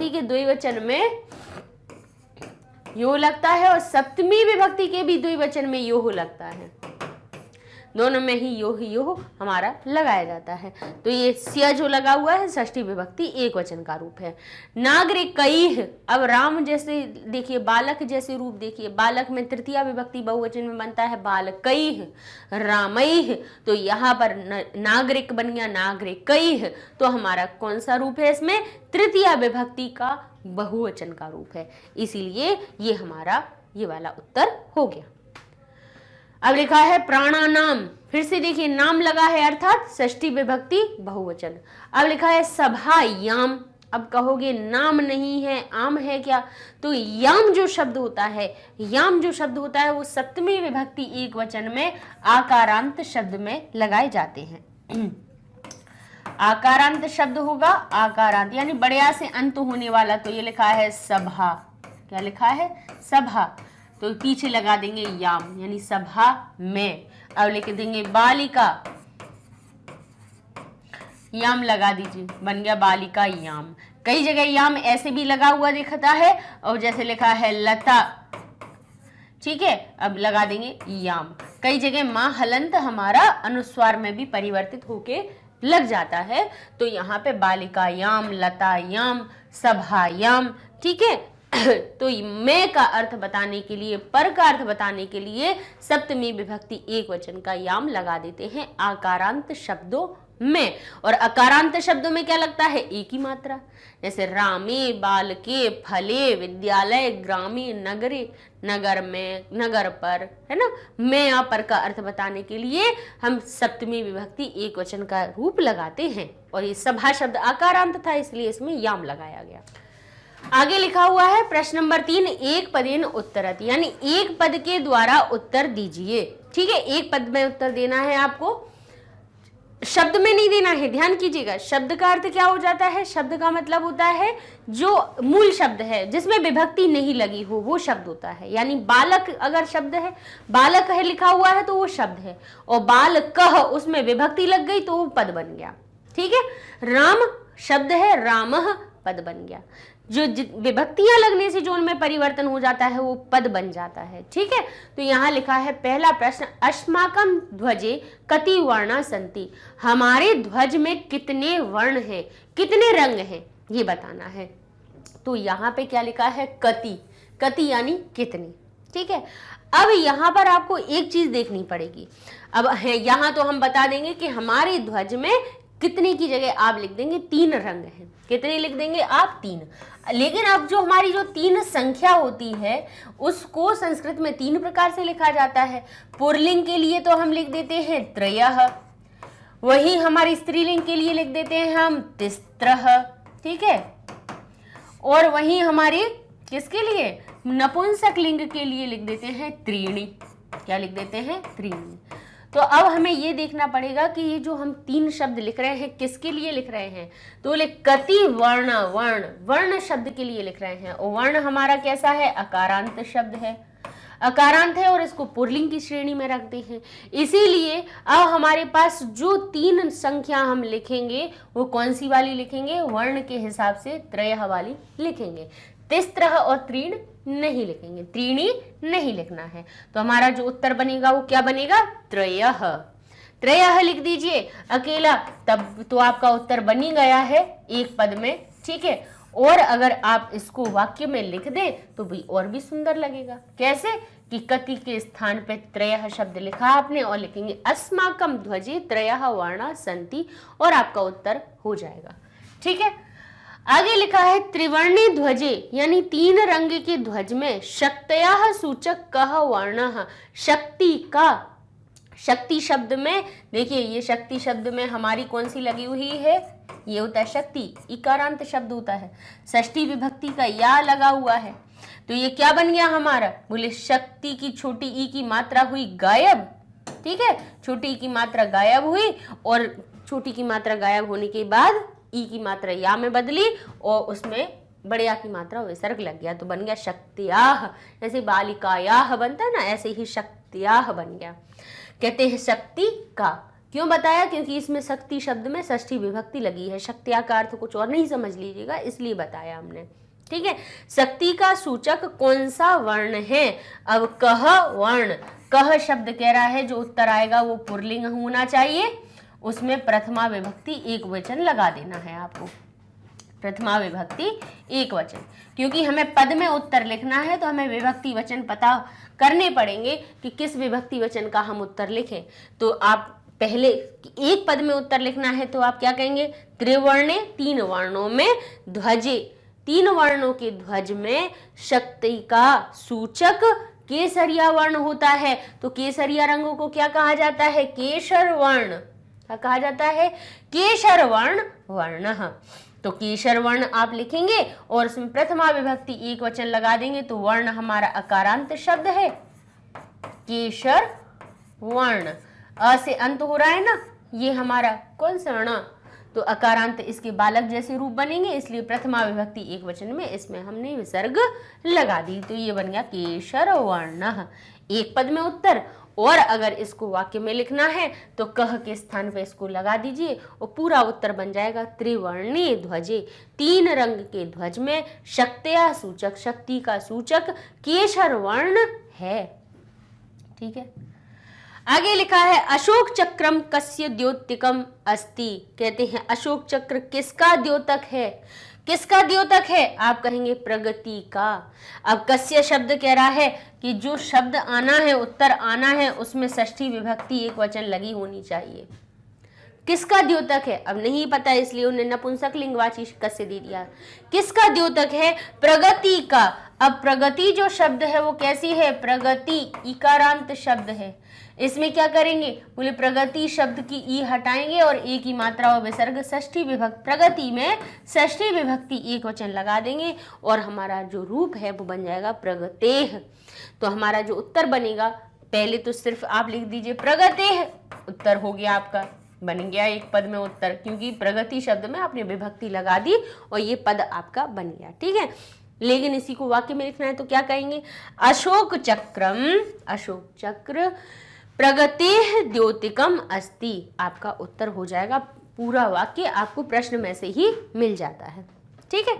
के द्विवचन में योह लगता है, और सप्तमी विभक्ति के भी द्विवचन में योह लगता है, दोनों में ही योह हमारा लगाया जाता है। तो ये स्य जो लगा हुआ है षष्ठी विभक्ति एक वचन का रूप है। नागरिकैः, अब राम जैसे देखिए, बालक जैसे रूप देखिए, बालक में तृतीया विभक्ति बहुवचन में बनता है बालकैः, रामैः, तो यहाँ पर नागरिक बन गया नागरिकैः, तो हमारा कौन सा रूप है इसमें? तृतीया विभक्ति का बहुवचन का रूप है, इसीलिए ये हमारा ये वाला उत्तर हो गया। अब लिखा है प्राणानाम, फिर से देखिए नाम लगा है अर्थात षष्ठी विभक्ति बहुवचन। अब लिखा है सभायाम, अब कहोगे नाम नहीं है आम है क्या? तो याम जो शब्द होता है, याम जो शब्द होता है वो सप्तमी विभक्ति एक वचन में आकारांत शब्द में लगाए जाते हैं। आकारांत शब्द होगा, आकारांत यानी बढ़िया से अंत होने वाला, तो ये लिखा है सभा, क्या लिखा है? सभा, तो पीछे लगा देंगे याम यानी सभा में। अब लिख देंगे बालिका, याम लगा दीजिए, बन गया बालिका याम। कई जगह याम ऐसे भी लगा हुआ दिखता है, और जैसे लिखा है लता, ठीक है, अब लगा देंगे याम। कई जगह माँ हलंत हमारा अनुस्वार में भी परिवर्तित होके लग जाता है, तो यहाँ पे बालिका याम, लता याम, सभा याम, ठीक है। तो में का अर्थ बताने के लिए, पर का अर्थ बताने के लिए सप्तमी विभक्ति एक वचन का याम लगा देते हैं आकारांत शब्दों में। और अकारांत शब्दों में क्या लगता है? एक ही मात्रा, जैसे रामे, बालके, फले, विद्यालय, ग्रामे, नगरे, नगर में, नगर पर, है ना। में या पर का अर्थ बताने के लिए हम सप्तमी विभक्ति एक वचन का रूप लगाते हैं। और ये सभा शब्द आकारांत था, इसलिए इसमें याम लगाया गया। आगे लिखा हुआ है प्रश्न नंबर 3, एक पदेन उत्तरत, यानी एक पद के द्वारा उत्तर दीजिए। ठीक है, एक पद में उत्तर देना है आपको, शब्द में नहीं देना है, ध्यान कीजिएगा। शब्द का अर्थ क्या हो जाता है? शब्द का मतलब होता है जो मूल शब्द है जिसमें विभक्ति नहीं लगी हो, वो शब्द होता है। यानी बालक अगर शब्द है, बालक है लिखा हुआ है तो वो शब्द है, और बाल कह उसमें विभक्ति लग गई तो वो पद बन गया। ठीक है, राम शब्द है, रामः पद बन गया। जो विभक्तियां लगने से जो उनमें परिवर्तन हो जाता है वो पद बन जाता है। ठीक है, तो यहाँ लिखा है पहला प्रश्न, अस्माकं ध्वजे कति वर्णा सन्ति, हमारे ध्वज में कितने वर्ण हैं, कितने रंग हैं, ये बताना है। तो यहाँ पे क्या लिखा है? कति, कति यानी कितने। ठीक है, अब यहाँ पर आपको एक चीज देखनी पड़ेगी। अब यहाँ तो हम बता देंगे कि हमारे ध्वज में कितने की जगह आप लिख देंगे 3 रंग हैं। कितने लिख देंगे आप? 3। लेकिन अब जो हमारी जो 3 संख्या होती है उसको संस्कृत में 3 प्रकार से लिखा जाता है। पुल्लिंग के लिए तो हम लिख देते हैं त्रयः, वही हमारी स्त्रीलिंग के लिए लिख देते हैं हम तिस्त्रः। ठीक है, और वही हमारे किसके लिए? नपुंसक लिंग के लिए लिख देते हैं त्रीणि। क्या लिख देते हैं? त्रीणि। तो अब हमें ये देखना पड़ेगा कि ये जो हम 3 शब्द लिख रहे हैं किसके लिए लिख रहे हैं? तो बोले कति वर्ण, वर्ण, वर्ण शब्द के लिए लिख रहे हैं। और वर्ण हमारा कैसा है? अकारांत शब्द है, अकारांत है, और इसको पुल्लिंग की श्रेणी में रखते हैं। इसीलिए अब हमारे पास जो 3 संख्या हम लिखेंगे वो कौन सी वाली लिखेंगे? वर्ण के हिसाब से त्रयः वाली लिखेंगे। तिस्त्रः और त्रीण नहीं लिखेंगे, त्रीणी नहीं लिखना है। तो हमारा जो उत्तर बनेगा वो क्या बनेगा? त्रयः। त्रयः लिख दीजिए अकेला, तब तो आपका उत्तर बन ही गया है एक पद में। ठीक है, और अगर आप इसको वाक्य में लिख दें तो भी और भी सुंदर लगेगा। कैसे? कि कति के स्थान पे त्रयः शब्द लिखा आपने और लिखेंगे अस्माकं ध्वजे त्रयः वर्णा सन्ति, और आपका उत्तर हो जाएगा। ठीक है, आगे लिखा है त्रिवर्णी ध्वजे, यानी 3 रंग के ध्वज में शक्तयाः सूचक कः वर्णः, शक्ति का, शक्ति शब्द में देखिए ये शक्ति शब्द में हमारी कौन सी लगी हुई है? ये होता है शक्ति, इकारांत शब्द होता है। षष्ठी विभक्ति का या लगा हुआ है, तो ये क्या बन गया हमारा? बोले शक्ति की छोटी ई की मात्रा हुई गायब। ठीक है, छोटी ई की मात्रा गायब हुई, और छोटी की मात्रा गायब होने के बाद ई की मात्रा या में बदली और उसमें बड़े या की मात्रा विसर्ग लग गया, तो बन गया शक्त्याः। जैसे बालिकायाः बनता है ना, ऐसे ही शक्त्याः बन गया। कहते हैं शक्ति का। क्यों बताया? क्योंकि इसमें शक्ति शब्द में षष्ठी विभक्ति लगी है। शक्त्या का अर्थ कुछ और नहीं समझ लीजिएगा, इसलिए बताया हमने। ठीक है, शक्ति का सूचक कौन सा वर्ण है? अब कह वर्ण, कह शब्द कह रहा है जो उत्तर आएगा वो पुल्लिंग होना चाहिए, उसमें प्रथमा विभक्ति एक वचन लगा देना है आपको। प्रथमा विभक्ति एक वचन, क्योंकि हमें पद में उत्तर लिखना है तो हमें विभक्ति वचन पता करने पड़ेंगे कि किस विभक्ति वचन का हम उत्तर लिखें। तो आप पहले एक पद में उत्तर लिखना है तो आप क्या कहेंगे? त्रिवर्णे, 3 वर्णों में, ध्वजे, 3 वर्णों के ध्वज में शक्ति का सूचक केसरिया वर्ण होता है। तो केसरिया रंगों को क्या कहा जाता है? केशर वर्ण। क्या कहा जाता है? केशर वर्ण, वर्णः। तो केशर वर्ण आप लिखेंगे और उसमें प्रथमा विभक्ति एक वचन लगा देंगे, तो वर्ण हमारा अकारांत शब्द है, केशर वर्ण। अ से अंत हो रहा है ना, ये हमारा कौन सा वर्ण? तो अकारांत इसके बालक जैसे रूप बनेंगे, इसलिए प्रथमा विभक्ति एक वचन में इसमें हमने विसर्ग लगा दी, तो ये बन गया केशर वर्णः। एक पद में उत्तर, और अगर इसको वाक्य में लिखना है तो कह के स्थान पे इसको लगा दीजिए और पूरा उत्तर बन जाएगा त्रिवर्णी ध्वजे, 3 रंग के ध्वज में शक्त्या सूचक, शक्ति का सूचक केशर वर्ण है। ठीक है, आगे लिखा है अशोक चक्रम कस्य द्योतिकम अस्ति। कहते हैं अशोक चक्र किसका द्योतक है? किसका द्योतक है? आप कहेंगे प्रगति का। अब कस्य शब्द कह रहा है कि जो शब्द आना है, उत्तर आना है, उसमें षष्ठी विभक्ति एक वचन लगी होनी चाहिए। किसका द्योतक है? अब नहीं पता, इसलिए उन्हें नपुंसक लिंगवाची कस्य दे दिया। किसका द्योतक है? प्रगति का। अब प्रगति जो शब्द है वो कैसी है? प्रगति इकारांत शब्द है। इसमें क्या करेंगे? बोले प्रगति शब्द की ई हटाएंगे और एक ही मात्रा और विसर्ग षष्ठी विभक्ति, प्रगति में षष्ठी विभक्ति एक वचन लगा देंगे और हमारा जो रूप है वो बन जाएगा प्रगतेह। तो हमारा जो उत्तर बनेगा, पहले तो सिर्फ आप लिख दीजिए प्रगतेह, उत्तर हो गया आपका, बन गया एक पद में उत्तर, क्योंकि प्रगति शब्द में आपने विभक्ति लगा दी और ये पद आपका बन गया। ठीक है, लेकिन इसी को वाक्य में लिखना है तो क्या कहेंगे? अशोक चक्रम, अशोक चक्र प्रगतेह द्योतिकम अस्ति। आपका उत्तर हो जाएगा। पूरा वाक्य आपको प्रश्न में से ही मिल जाता है। ठीक है।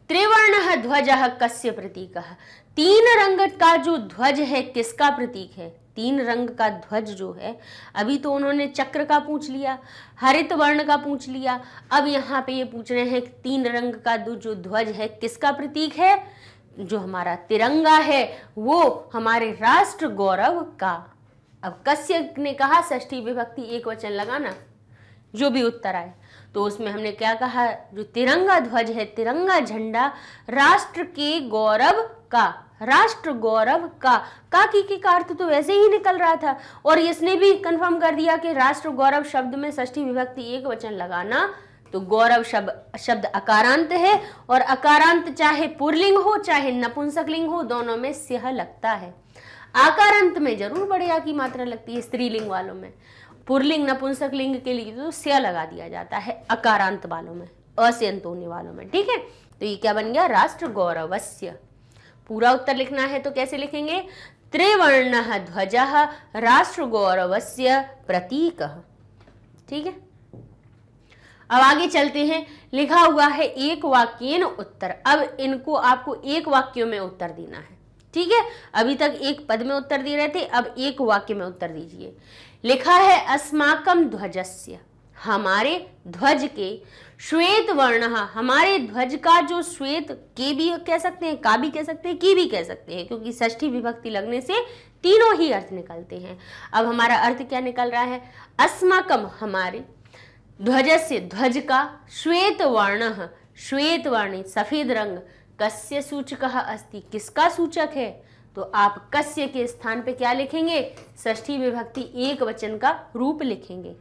त्रिवर्ण ध्वज कस्य प्रतीकः? तीन रंग का जो ध्वज है किसका प्रतीक है? तीन रंग का ध्वज जो है, अभी तो उन्होंने चक्र का पूछ लिया, हरित वर्ण का पूछ लिया, अब यहाँ पे ये पूछ रहे हैं कि तीन रंग का जो ध्वज है किसका प्रतीक है? जो हमारा तिरंगा है वो हमारे राष्ट्र गौरव का। अब कस्य ने कहा षष्ठी विभक्ति एक वचन लगाना, जो भी उत्तर आए, तो उसमें हमने क्या कहा? जो तिरंगा ध्वज है, तिरंगा झंडा राष्ट्र के गौरव का, राष्ट्र गौरव का की का अर्थ तो वैसे ही निकल रहा था और इसने भी कंफर्म कर दिया कि राष्ट्र गौरव शब्द में षष्ठी विभक्ति एक वचन लगाना, तो गौरव शब्द अकारांत है और अकारांत चाहे पुल्लिंग हो चाहे नपुंसकलिंग हो, दोनों में स्यः लगता है। आकारांत में जरूर बढ़िया की मात्रा लगती है स्त्रीलिंग वालों में, पुल्लिंग नपुंसकलिंग के लिए तो स्या लगा दिया जाता है अकारांत वालों में, अस्यंत होने वालों में। ठीक है, तो ये क्या बन गया? राष्ट्र गौरवस्य। पूरा उत्तर लिखना है तो कैसे लिखेंगे? त्रिवर्णः ध्वजः राष्ट्र गौरवस्य प्रतीकः। ठीक है, अब आगे चलते हैं। लिखा हुआ है एक वाक्येन उत्तर। अब इनको आपको एक वाक्यों में उत्तर देना है। ठीक है, अभी तक एक पद में उत्तर दे रहे थे, अब एक वाक्य में उत्तर दीजिए। लिखा है अस्माकं ध्वजस्य, हमारे ध्वज के, श्वेत वर्णः, हमारे ध्वज का जो श्वेत, के भी कह सकते हैं, का भी कह सकते हैं, की भी कह सकते हैं, क्योंकि षष्ठी विभक्ति लगने से तीनों ही अर्थ निकलते हैं। अब हमारा अर्थ क्या निकल रहा है? अस्माकं हमारे, ध्वजस्य ध्वज का, श्वेत वर्णः श्वेत वर्ण सफेद रंग, कस्य सूचकः अस्ति किसका सूचक है? तो आप कस्य के स्थान पे क्या लिखेंगे? षष्ठी विभक्ति एक वचन का रूप लिखेंगे।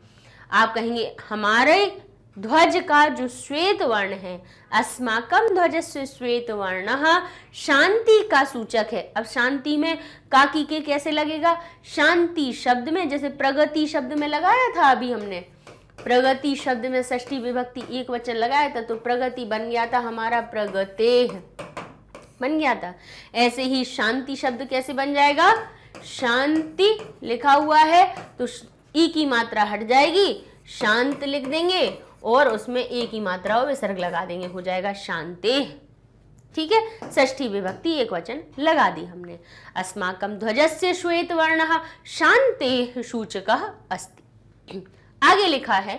आप कहेंगे हमारे ध्वज का जो श्वेत वर्ण है, अस्माकं ध्वजस्य श्वेत वर्णः शांति का सूचक है। अब शांति में काकी के कैसे लगेगा? शांति शब्द में, जैसे प्रगति शब्द में लगाया था अभी हमने, प्रगति शब्द में षष्ठी विभक्ति एक वचन लगाया था तो प्रगति बन गया था हमारा प्रगतेह, बन गया था। ऐसे ही शांति शब्द कैसे बन जाएगा? शांति लिखा हुआ है तो ई की मात्रा हट जाएगी, शांत लिख देंगे और उसमें एक ही मात्रा और विसर्ग लगा देंगे, हो जाएगा शांतेह। ठीक है, षष्ठी विभक्ति एक वचन लगा दी हमने। अस्माकं ध्वजस्य श्वेत वर्णः शांतेह सूचकः अस्ति। आगे लिखा है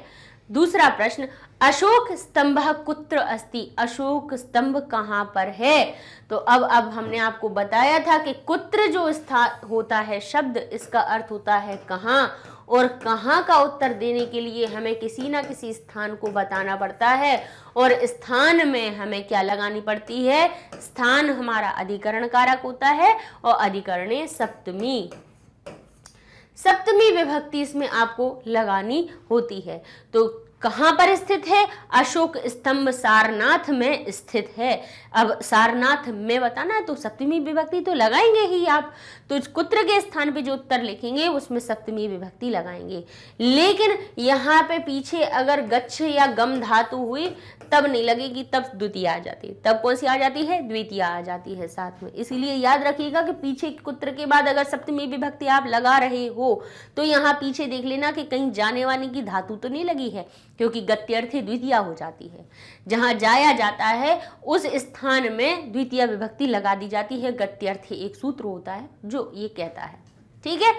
दूसरा प्रश्न, अशोक स्तंभ कुत्र अस्ति? अशोक स्तंभ कहाँ पर है? तो अब हमने आपको बताया था कि कुत्र जो स्थान होता है शब्द, इसका अर्थ होता है कहाँ, और कहाँ का उत्तर देने के लिए हमें किसी ना किसी स्थान को बताना पड़ता है और स्थान में हमें क्या लगानी पड़ती है? स्थान हमारा अधिकरण कारक होता है और अधिकरणे सप्तमी, सप्तमी विभक्ति इसमें आपको लगानी होती है। तो कहाँ पर स्थित है? अशोक स्तंभ सारनाथ में स्थित है। अब सारनाथ में बताना है तो सप्तमी विभक्ति तो लगाएंगे ही आप, तो कुत्र के स्थान पे जो उत्तर लिखेंगे उसमें सप्तमी विभक्ति लगाएंगे। लेकिन यहाँ पे पीछे अगर गच्छ या गम धातु हुई तब नहीं लगेगी, तब द्वितीय आ जाती है। तब कौन सी आ जाती है? द्वितीय आ जाती है साथ में। इसीलिए याद रखिएगा कि पीछे कुत्र के बाद अगर सप्तमी विभक्ति आप लगा रहे हो तो यहाँ पीछे देख लेना कि कहीं जाने वाने की धातु तो नहीं लगी है, क्योंकि गत्यर्थी द्वितीय हो जाती है। जहां जाया जाता है उस स्थान में द्वितीय विभक्ति लगा दी जाती है। गत्यर्थी एक सूत्र होता है जो ये कहता है। ठीक है,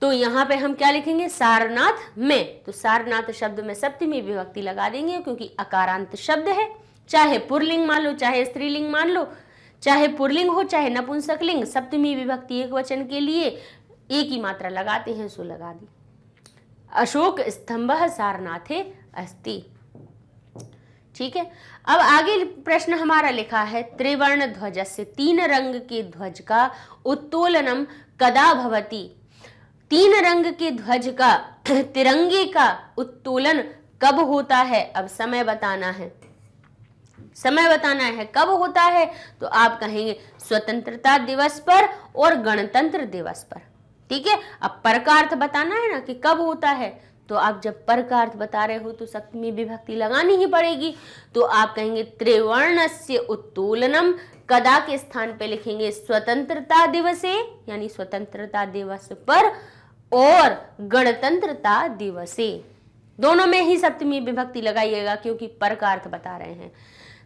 तो यहाँ पे हम क्या लिखेंगे, सारनाथ में। तो सारनाथ शब्द में सप्तमी विभक्ति लगा देंगे क्योंकि अकारांत शब्द है, चाहे पुल्लिंग मान लो चाहे स्त्रीलिंग मान लो, चाहे पुल्लिंग हो चाहे नपुंसकलिंग, सप्तमी विभक्ति एक वचन के लिए एक ही मात्रा लगाते हैं, सो लगा दी। अशोक स्तंभः सारनाथे अस्ति। ठीक है, अब आगे प्रश्न हमारा लिखा है, त्रिवर्ण ध्वजस्य, 3 रंग के ध्वज का उत्तोलनम कदा भवति। 3 रंग के ध्वज का, तिरंगे का उत्तोलन कब होता है। अब समय बताना है, समय बताना है कब होता है। तो आप कहेंगे स्वतंत्रता दिवस पर और गणतंत्र दिवस पर। ठीक है, अब पर का अर्थ बताना है ना कि कब होता है, तो आप जब पर का अर्थ बता रहे हो तो सप्तमी विभक्ति लगानी ही पड़ेगी। तो आप कहेंगे त्रिवर्णस्य उत्तोलनम, कदा के स्थान पे लिखेंगे स्वतंत्रता दिवसे, यानी स्वतंत्रता दिवस पर, और गणतंत्रता दिवसे, दोनों में ही सप्तमी विभक्ति लगाइएगा क्योंकि पर का अर्थ बता रहे हैं।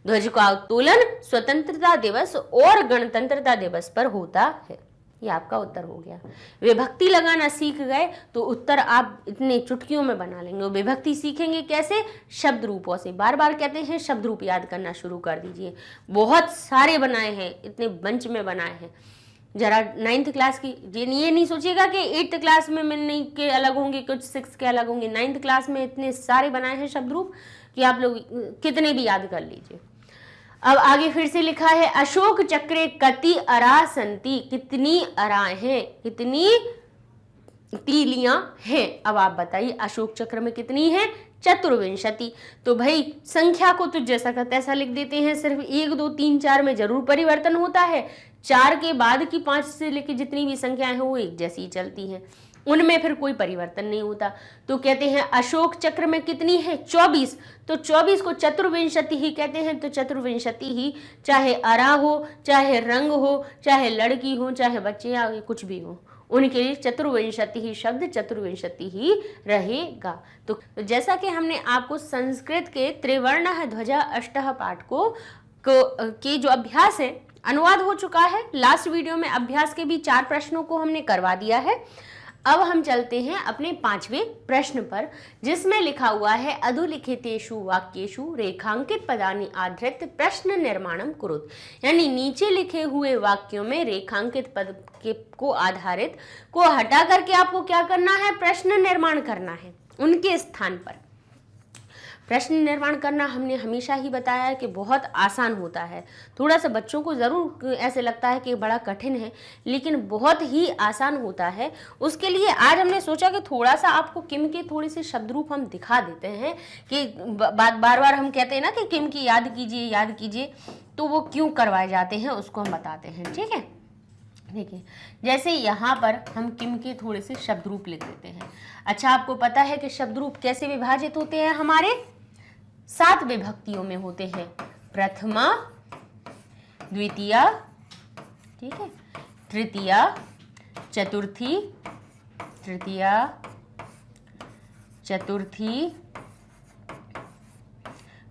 ध्वज का उत्तोलन स्वतंत्रता दिवस और गणतंत्रता दिवस पर होता है। ये आपका उत्तर हो गया। विभक्ति लगाना सीख गए तो उत्तर आप इतने चुटकियों में बना लेंगे। विभक्ति सीखेंगे कैसे, शब्द रूपों से। बार बार कहते हैं शब्द रूप याद करना शुरू कर दीजिए। बहुत सारे बनाए हैं, इतने बंच में बनाए हैं। जरा 9th क्लास की, ये नहीं सोचिएगा कि 8th क्लास में नहीं के अलग होंगे, कुछ 6 के अलग होंगे। 9th क्लास में इतने सारे बनाए हैं शब्द रूप कि आप लोग कितने भी याद कर लीजिए। अब आगे फिर से लिखा है, अशोक चक्रे कति अरा संति, कितनी अराएं हैं, कितनी तीलियां हैं। अब आप बताइए अशोक चक्र में कितनी है, चतुर्विंशति। तो भाई संख्या को तो जैसा का तैसा लिख देते हैं, सिर्फ 1 2 3 4 में जरूर परिवर्तन होता है। 4 के बाद की 5 से लेकर जितनी भी संख्याएं हैं वो एक जैसी चलती हैं, उनमें फिर कोई परिवर्तन नहीं होता। तो कहते हैं अशोक चक्र में कितनी है, 24। तो 24 को चतुर्विंशति ही कहते हैं। तो चतुर्विंशति ही, चाहे अरा हो, चाहे रंग हो, चाहे लड़की हो, चाहे बच्चे या कुछ भी हो, उनके लिए चतुर्विंशति ही शब्द चतुर्विंशति ही रहेगा। तो जैसा कि हमने आपको संस्कृत के त्रिवर्ण ध्वजा अष्टः पाठ के जो अभ्यास है अनुवाद हो चुका है। लास्ट वीडियो में अभ्यास के भी 4 प्रश्नों को हमने करवा दिया है। अब हम चलते हैं अपने 5वें प्रश्न पर, जिसमें लिखा हुआ है अधोलिखितेषु वाक्येषु रेखांकित पदानि आधृत्य प्रश्न निर्माणम कुरुत। यानी नीचे लिखे हुए वाक्यों में रेखांकित पद को आधारित को हटा करके आपको क्या करना है, प्रश्न निर्माण करना है उनके स्थान पर। प्रश्न निर्माण करना हमने हमेशा ही बताया है कि बहुत आसान होता है। थोड़ा सा बच्चों को ज़रूर ऐसे लगता है कि बड़ा कठिन है, लेकिन बहुत ही आसान होता है। उसके लिए आज हमने सोचा कि थोड़ा सा आपको किम के थोड़े से शब्द रूप हम दिखा देते हैं कि बार बार हम कहते हैं ना कि किम की याद कीजिए, तो वो क्यों करवाए जाते हैं उसको हम बताते हैं। ठीक है, देखिए जैसे यहाँ पर हम किम के थोड़े से शब्द रूप लिख देते हैं। अच्छा, आपको पता है कि शब्द रूप कैसे विभाजित होते हैं, हमारे 7 विभक्तियों में होते हैं। प्रथमा, द्वितीया, ठीक है, तृतीया, चतुर्थी, तृतीया, चतुर्थी,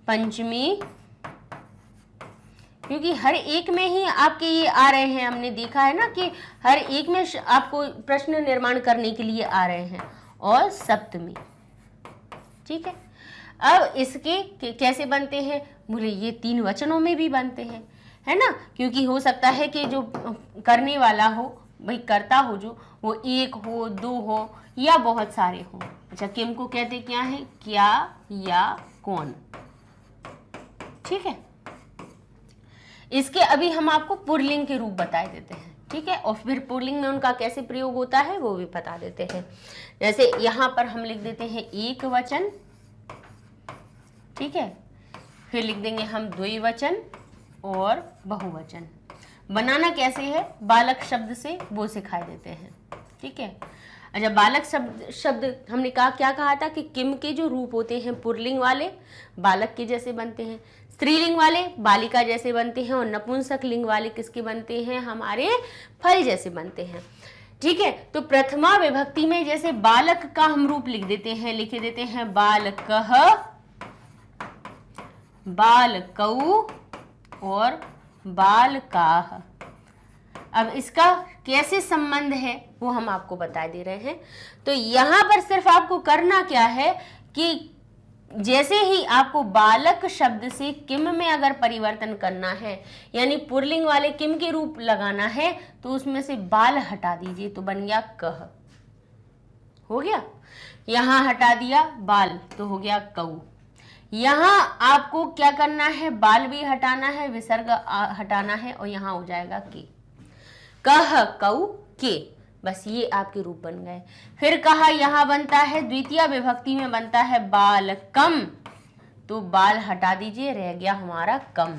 पंचमी, क्योंकि हर एक में ही आपके ये आ रहे हैं। हमने देखा है ना कि हर एक में आपको प्रश्न निर्माण करने के लिए आ रहे हैं। और सप्तमी, ठीक है। अब इसके कैसे बनते हैं, बोले ये 3 वचनों में भी बनते हैं, है ना, क्योंकि हो सकता है कि जो करने वाला हो, भाई करता हो जो, वो 1 हो, 2 हो या बहुत सारे हो। अच्छा, किम को कहते क्या है, क्या या कौन, ठीक है। इसके अभी हम आपको पुल्लिंग के रूप बता देते हैं, ठीक है, और फिर पुल्लिंग में उनका कैसे प्रयोग होता है वो भी बता देते हैं। जैसे यहाँ पर हम लिख देते हैं एक वचन, ठीक है, फिर लिख देंगे हम द्विवचन और बहुवचन। बनाना कैसे है बालक शब्द से वो सिखाई देते हैं, ठीक है। अच्छा, बालक शब्द हमने क्या कहा था कि किम के जो रूप होते हैं पुल्लिंग वाले बालक के जैसे बनते हैं, स्त्रीलिंग वाले बालिका जैसे बनते हैं, और नपुंसक लिंग वाले किसके बनते हैं, हमारे फल जैसे बनते हैं, ठीक है। तो प्रथमा विभक्ति में जैसे बालक का हम रूप लिख देते हैं बालकः, बालकौ और बालकाः। अब इसका कैसे संबंध है वो हम आपको बता दे रहे हैं। तो यहां पर सिर्फ आपको करना क्या है कि जैसे ही आपको बालक शब्द से किम में अगर परिवर्तन करना है, यानी पुल्लिंग वाले किम के रूप लगाना है, तो उसमें से बाल हटा दीजिए, तो बन गया कह। हो गया, यहां हटा दिया बाल तो हो गया कऊ। यहां आपको क्या करना है, बाल भी हटाना है, विसर्ग हटाना है, और यहां हो जाएगा के, कह कऊ के। बस ये आपके रूप बन गए। फिर कहा यहां बनता है द्वितीय विभक्ति में बनता है बाल कम, तो बाल हटा दीजिए, रह गया हमारा कम।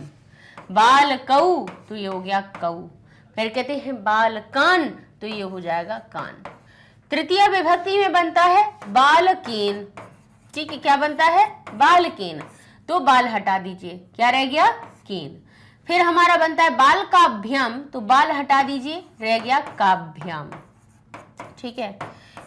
बाल कऊ तो ये हो गया कऊ। फिर कहते हैं बाल कान, तो ये हो जाएगा कान। तृतीय विभक्ति में बनता है बाल केन, ठीक है, क्या बनता है बाल केन, तो बाल हटा दीजिए, क्या रह गया केन। फिर हमारा बनता है बाल काभ्याम, तो बाल हटा दीजिए, रह गया काभ्याम, ठीक है।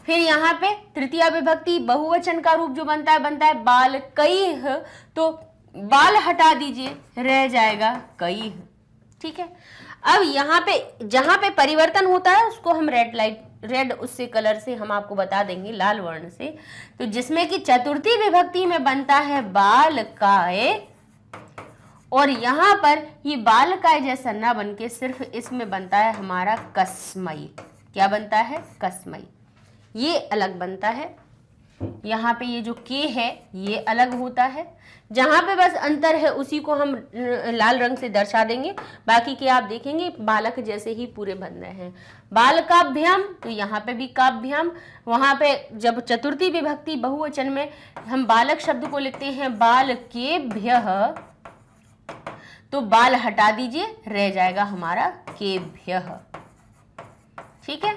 फिर यहाँ पे तृतीय विभक्ति बहुवचन का रूप जो बनता है बाल कईह, तो बाल हटा दीजिए, रह जाएगा कईह, ठीक है। अब यहाँ पे जहां पे परिवर्तन होता है उसको हम रेड उससे कलर से हम आपको बता देंगे, लाल वर्ण से। तो जिसमें कि चतुर्थी विभक्ति में बनता है बाल काय, और यहां पर ये बाल काय जैसा ना बनके सिर्फ इसमें बनता है हमारा कसमई। क्या बनता है कसमई, ये अलग बनता है। यहाँ पे ये जो के है ये अलग होता है। जहां पे बस अंतर है उसी को हम लाल रंग से दर्शा देंगे, बाकी के आप देखेंगे बालक जैसे ही पूरे बन रहे हैं। बाल काभ्याम, तो यहाँ पे भी काभ्याम। वहां पे जब चतुर्थी विभक्ति बहुवचन में हम बालक शब्द को लिखते हैं बाल केभ्यः, तो बाल हटा दीजिए, रह जाएगा हमारा केभ्यः, ठीक है।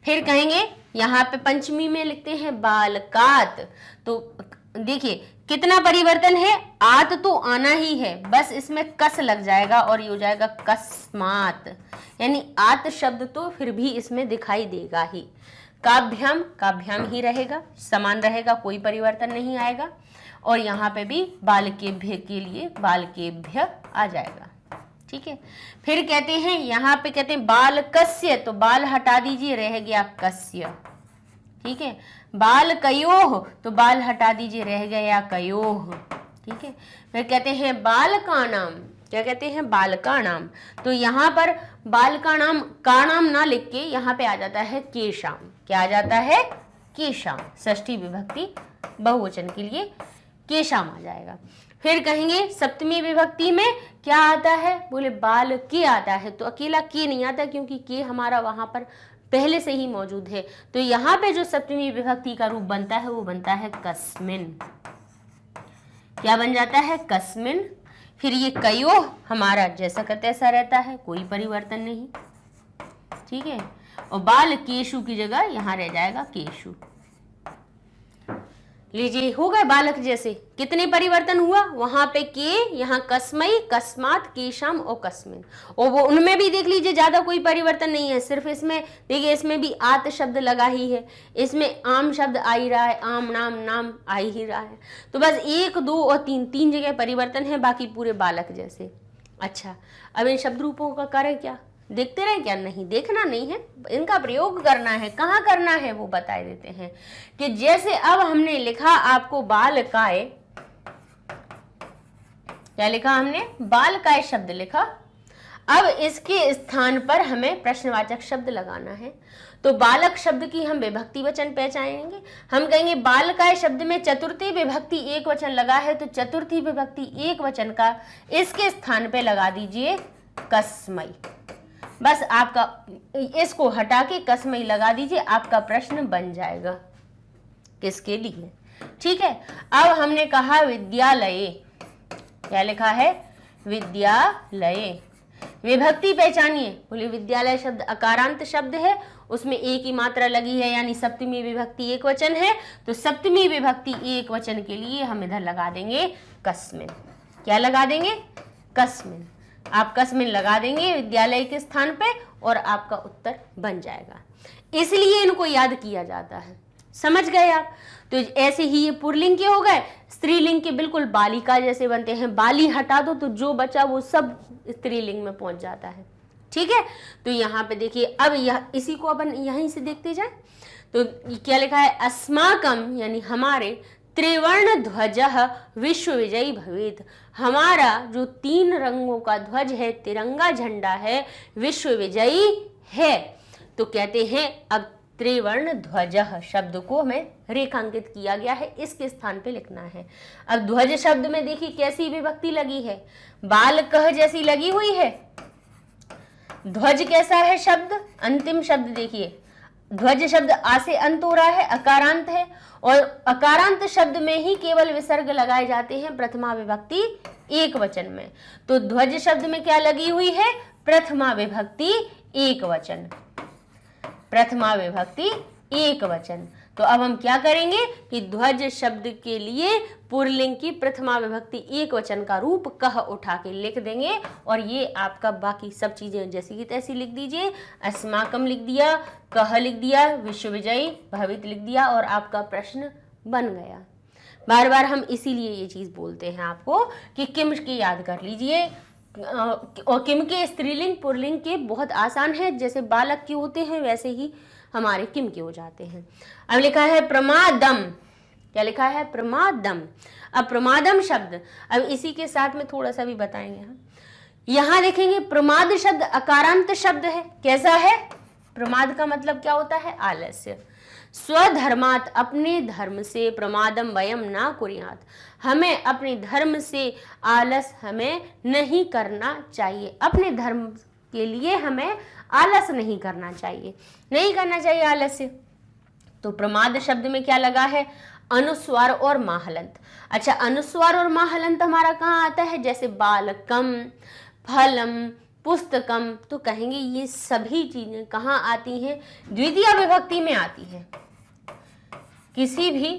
फिर कहेंगे यहाँ पे पंचमी में लिखते हैं बालकात, तो देखिए कितना परिवर्तन है, आत तो आना ही है, बस इसमें कस लग जाएगा और ये हो जाएगा कस्मात, यानी आत शब्द तो फिर भी इसमें दिखाई देगा ही। काभ्याम, काभ्याम ही रहेगा, समान रहेगा, कोई परिवर्तन नहीं आएगा। और यहाँ पे भी बाल के भ्य के लिए बाल के भ्य आ जाएगा, ठीक है। फिर कहते हैं यहाँ पे कहते हैं बाल कस्य, तो बाल हटा दीजिए, रह गया कस्य, ठीक है। बाल कयोह, तो बाल हटा दीजिए, रह गया कयोह, ठीक है। फिर कहते हैं बाल का नाम, क्या कहते हैं बाल का नाम, तो यहाँ पर बाल का नाम ना लिख के यहाँ पे आ जाता है केशाम। क्या आ जाता है केशाम, षष्ठी विभक्ति बहुवचन के लिए केशाम आ जाएगा। फिर कहेंगे सप्तमी विभक्ति में क्या आता है, बोले बाल के आता है, तो अकेला के नहीं आता क्योंकि के हमारा वहां पर पहले से ही मौजूद है। तो यहाँ पे जो सप्तमी विभक्ति का रूप बनता है वो बनता है कस्मिन। क्या बन जाता है कस्मिन। फिर ये कयो हमारा जैसा का तैसा रहता है, कोई परिवर्तन नहीं, ठीक है। और बाल केशु की जगह यहाँ रह जाएगा केशु। लीजिए हो गए बालक जैसे, कितने परिवर्तन हुआ, वहां पे के, यहाँ कस्मई, कस्मात, केशाम और कस्मिन। और वो उनमें भी देख लीजिए ज्यादा कोई परिवर्तन नहीं है, सिर्फ इसमें देखिए इसमें भी आत शब्द लगा ही है, इसमें आम शब्द आ ही रहा है, आम नाम नाम आ ही रहा है। तो बस 1, 2 और 3 जगह परिवर्तन है, बाकी पूरे बालक जैसे। अच्छा, अब इन शब्द रूपों का करें क्या, देखते रहे क्या, नहीं देखना नहीं है, इनका प्रयोग करना है। कहाँ करना है वो बता देते हैं कि जैसे अब हमने लिखा आपको बालकाय, क्या लिखा हमने बालकाय शब्द लिखा। अब इसके स्थान पर हमें प्रश्नवाचक शब्द लगाना है। तो बालक शब्द की हम विभक्ति वचन पहचानेंगे। हम कहेंगे बालकाय शब्द में चतुर्थी विभक्ति एक वचन लगा है, तो चतुर्थी विभक्ति एक वचन का इसके स्थान पे लगा दीजिए कसमई। बस आपका इसको हटा के कसमई लगा दीजिए, आपका प्रश्न बन जाएगा किसके लिए, ठीक है। अब हमने कहा विद्यालय, क्या लिखा है विद्यालय। विभक्ति पहचानिए, बोले विद्यालय शब्द अकारांत शब्द है, उसमें एक ही मात्रा लगी है, यानी सप्तमी विभक्ति एक वचन है, तो सप्तमी विभक्ति एक वचन के लिए हम इधर लगा देंगे कस्मिन। क्या लगा देंगे कस्मिन। आप कस्मिन लगा देंगे विद्यालय के स्थान पे और आपका उत्तर बन जाएगा। इसलिए इनको याद किया जाता है, समझ गए आप। तो ऐसे ही ये पुल्लिंग के हो गए। स्त्रीलिंग के बिल्कुल बालिका जैसे बनते हैं, बाली हटा दो तो जो बचा वो सब स्त्रीलिंग में पहुंच जाता है, ठीक है, तो यहाँ पे देखिए, अब यह इसी को अपन यहीं से देखते जाए। तो क्या लिखा है, अस्माकम यानी हमारे त्रिवर्ण ध्वज विश्व विजयी भवेत, हमारा जो 3 रंगों का ध्वज है, तिरंगा झंडा है, विश्व विजयी है। तो कहते हैं अब त्रिवर्ण ध्वज शब्द को हमें रेखांकित किया गया है, इसके स्थान पे लिखना है। अब ध्वज शब्द में देखिए कैसी विभक्ति लगी है, बाल कह जैसी लगी हुई है। ध्वज कैसा है शब्द, अंतिम शब्द देखिए, ध्वज शब्द आ से अंत हो रहा है, अकारांत है, और अकारांत शब्द में ही केवल विसर्ग लगाए जाते हैं प्रथमा विभक्ति एक वचन में। तो ध्वज शब्द में क्या लगी हुई है, प्रथमा विभक्ति एक वचन, प्रथमा विभक्ति एक वचन। तो अब हम क्या करेंगे कि ध्वज शब्द के लिए पुल्लिंग की प्रथमा विभक्ति एक वचन का रूप कह उठा के लिख देंगे, और ये आपका बाकी सब चीजें जैसी की तैसी लिख दीजिए। अस्माकम लिख दिया, कह लिख दिया, विश्व विजयी भवित लिख दिया, और आपका प्रश्न बन गया। बार बार हम इसीलिए ये चीज बोलते हैं आपको कि किम की याद कर लीजिए, और किम के स्त्रीलिंग पुल्लिंग के बहुत आसान है, जैसे बालक के होते हैं वैसे ही हमारे किम के हो जाते हैं। अब लिखा है प्रमादम, क्या लिखा है, प्रमादम। अब प्रमादम शब्द, अब इसी के साथ में थोड़ा सा भी बताएंगे हम। यहां देखेंगे प्रमाद शब्द अकारांत शब्द है, कैसा है, प्रमाद का मतलब क्या होता है, आलस्य। स्वधर्मात अपने धर्म से, प्रमादम वयम ना कुर्यात, हमें अपने धर्म से आलस हमें नहीं करना चाहिए, अपने धर्म के लिए हमें आलस नहीं करना चाहिए, नहीं करना चाहिए आलस्य। तो प्रमाद शब्द में क्या लगा है, अनुस्वार और माहलंत। अच्छा, अनुस्वार और माहलंत हमारा कहाँ आता है, जैसे बालकम, फलम, पुस्तकम, तो कहेंगे ये सभी चीजें कहाँ आती हैं, द्वितीय विभक्ति में आती है। किसी भी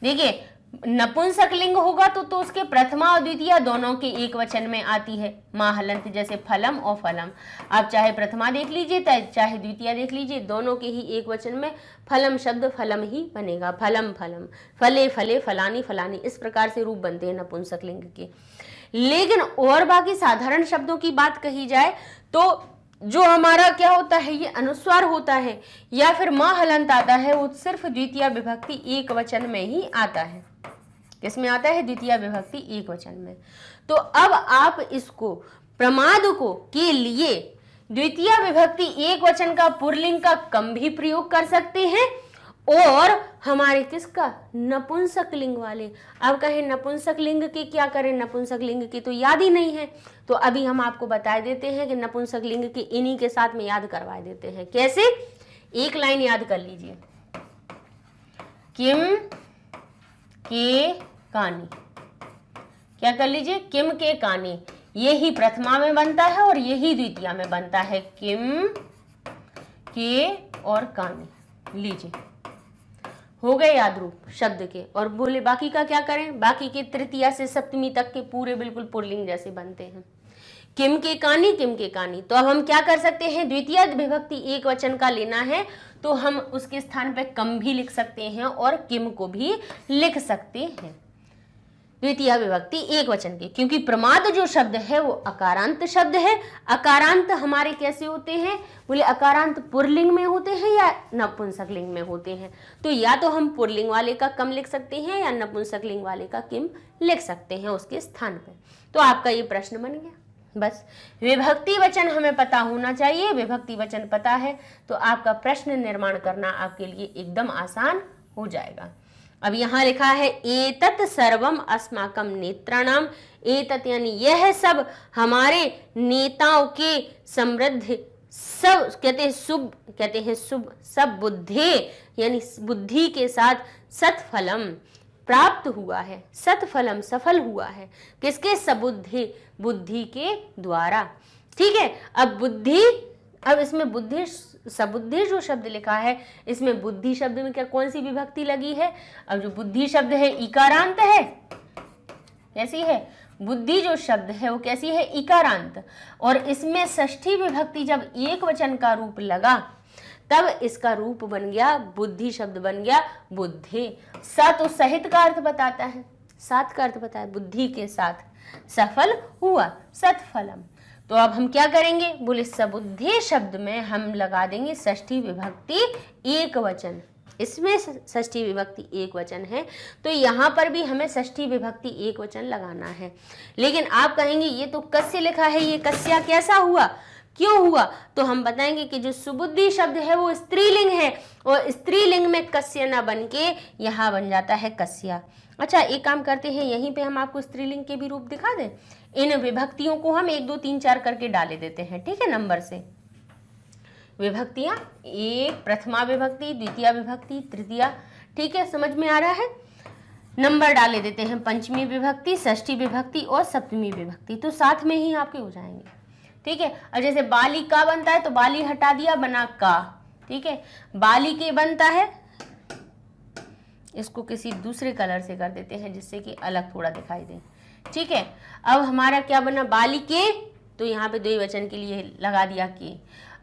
देखिए नपुंसक लिंग होगा तो उसके प्रथमा और द्वितीय दोनों के एक वचन में आती है माहलंत, जैसे फलम और फलम। आप चाहे प्रथमा देख लीजिए चाहे द्वितीय देख लीजिए, दोनों के ही एक वचन में फलम शब्द फलम ही बनेगा, फलम फलम, फले फले, फलानी फलानी, इस प्रकार से रूप बनते हैं नपुंसक लिंग के। लेकिन और बाकी साधारण शब्दों की बात कही जाए तो जो हमारा क्या होता है, ये अनुस्वार होता है या फिर माहलंत आता है, वो सिर्फ द्वितीय विभक्ति एक वचन में ही आता है। किसमें आता है, द्वितीय विभक्ति एक वचन में। तो अब आप इसको प्रमाद को के लिए द्वितीय विभक्ति एक वचन का पुल्लिंग का कम भी प्रयोग कर सकते हैं, और हमारे किसका, नपुंसक लिंग वाले। अब कहें नपुंसक लिंग के क्या करें, नपुंसक लिंग की तो याद ही नहीं है, तो अभी हम आपको बता देते हैं कि नपुंसक लिंग की इन्हीं के साथ में याद करवा देते हैं। कैसे, एक लाइन याद कर लीजिए, किम के कानी, क्या कर लीजिए, किम के कानी, ये ही प्रथमा में बनता है और यही द्वितीय में बनता है, किम के और कानी। लीजिए, हो गए याद रूप शब्द के। और बोले बाकी का क्या करें, बाकी के तृतीया से सप्तमी तक के पूरे बिल्कुल पुल्लिंग जैसे बनते हैं, किम के कानी, किम के कानी। तो अब हम क्या कर सकते हैं, द्वितीय विभक्ति एक वचन का लेना है तो हम उसके स्थान पे कम भी लिख सकते हैं और किम को भी लिख सकते हैं, द्वितीय विभक्ति एक वचन के, क्योंकि प्रमाद जो शब्द है वो अकारांत शब्द है। अकारांत हमारे कैसे होते हैं, बोले अकारांत पुल्लिंग में होते हैं या नपुंसक लिंग में होते हैं। तो या तो हम पुल्लिंग वाले का कम लिख सकते हैं या नपुंसक लिंग वाले का किम लिख सकते हैं उसके स्थान पे। तो आपका ये प्रश्न बन गया। बस विभक्ति वचन हमें पता होना चाहिए, विभक्ति वचन पता है तो आपका प्रश्न निर्माण करना आपके लिए एकदम आसान हो जाएगा। अब यहाँ लिखा है एतत् सर्वम अस्माकं नेत्राणाम, एतत् यानी यह सब हमारे नेताओं के समृद्ध, सब कहते हैं शुभ, कहते हैं शुभ, सब बुद्धि यानी बुद्धि के साथ सत्फलम प्राप्त हुआ है, सत्फलम सफल हुआ है, किसके, सबुद्धि, बुद्धि के द्वारा। ठीक है, अब बुद्धि, अब इसमें बुद्धि सबुद्धि जो शब्द लिखा है इसमें बुद्धि शब्द में क्या कौन सी विभक्ति लगी है, अब जो बुद्धि शब्द है इकारांत है, कैसी है, बुद्धि जो शब्द है वो कैसी है, इकारांत, और इसमें षष्ठी विभक्ति जब एक वचन का रूप लगा तब इसका रूप बन गया, बुद्धि शब्द बन गया बुद्धि। स तो सहित का अर्थ बताता है, साथ का अर्थ बताया, बुद्धि के साथ सफल हुआ, सत्फलम। तो अब हम क्या करेंगे, बोले सबुद्धि शब्द में हम लगा देंगे षष्ठी विभक्ति एक वचन। इसमें षष्ठी विभक्ति एक वचन है, तो यहाँ पर भी हमें षष्ठी विभक्ति एक वचन लगाना है। लेकिन आप कहेंगे ये तो कस्य लिखा है, ये कस्या कैसा हुआ, क्यों हुआ? तो हम बताएंगे कि जो सुबुद्धि शब्द है वो स्त्रीलिंग है, और स्त्रीलिंग में कस्य न बन के यहाँ बन जाता है कस्या। अच्छा, एक काम करते हैं, यहीं पे हम आपको स्त्रीलिंग के भी रूप दिखा दें। इन विभक्तियों को हम 1 2 3 4 करके डाले देते हैं, ठीक है, नंबर से। विभक्तियां, एक प्रथमा विभक्ति, द्वितीय विभक्ति, तृतीया, ठीक है, समझ में आ रहा है। नंबर डाले देते हैं, पंचमी विभक्ति, षष्ठी विभक्ति और सप्तमी विभक्ति, तो साथ में ही आपके हो जाएंगे, ठीक है। और जैसे बालिका बनता है तो बाली हटा दिया, बना का, ठीक है। बालिके बनता है, इसको किसी दूसरे कलर से कर देते हैं जिससे कि अलग थोड़ा दिखाई दे, ठीक है। अब हमारा क्या बना, बालिके, तो यहाँ पे द्विवचन के लिए लगा दिया के।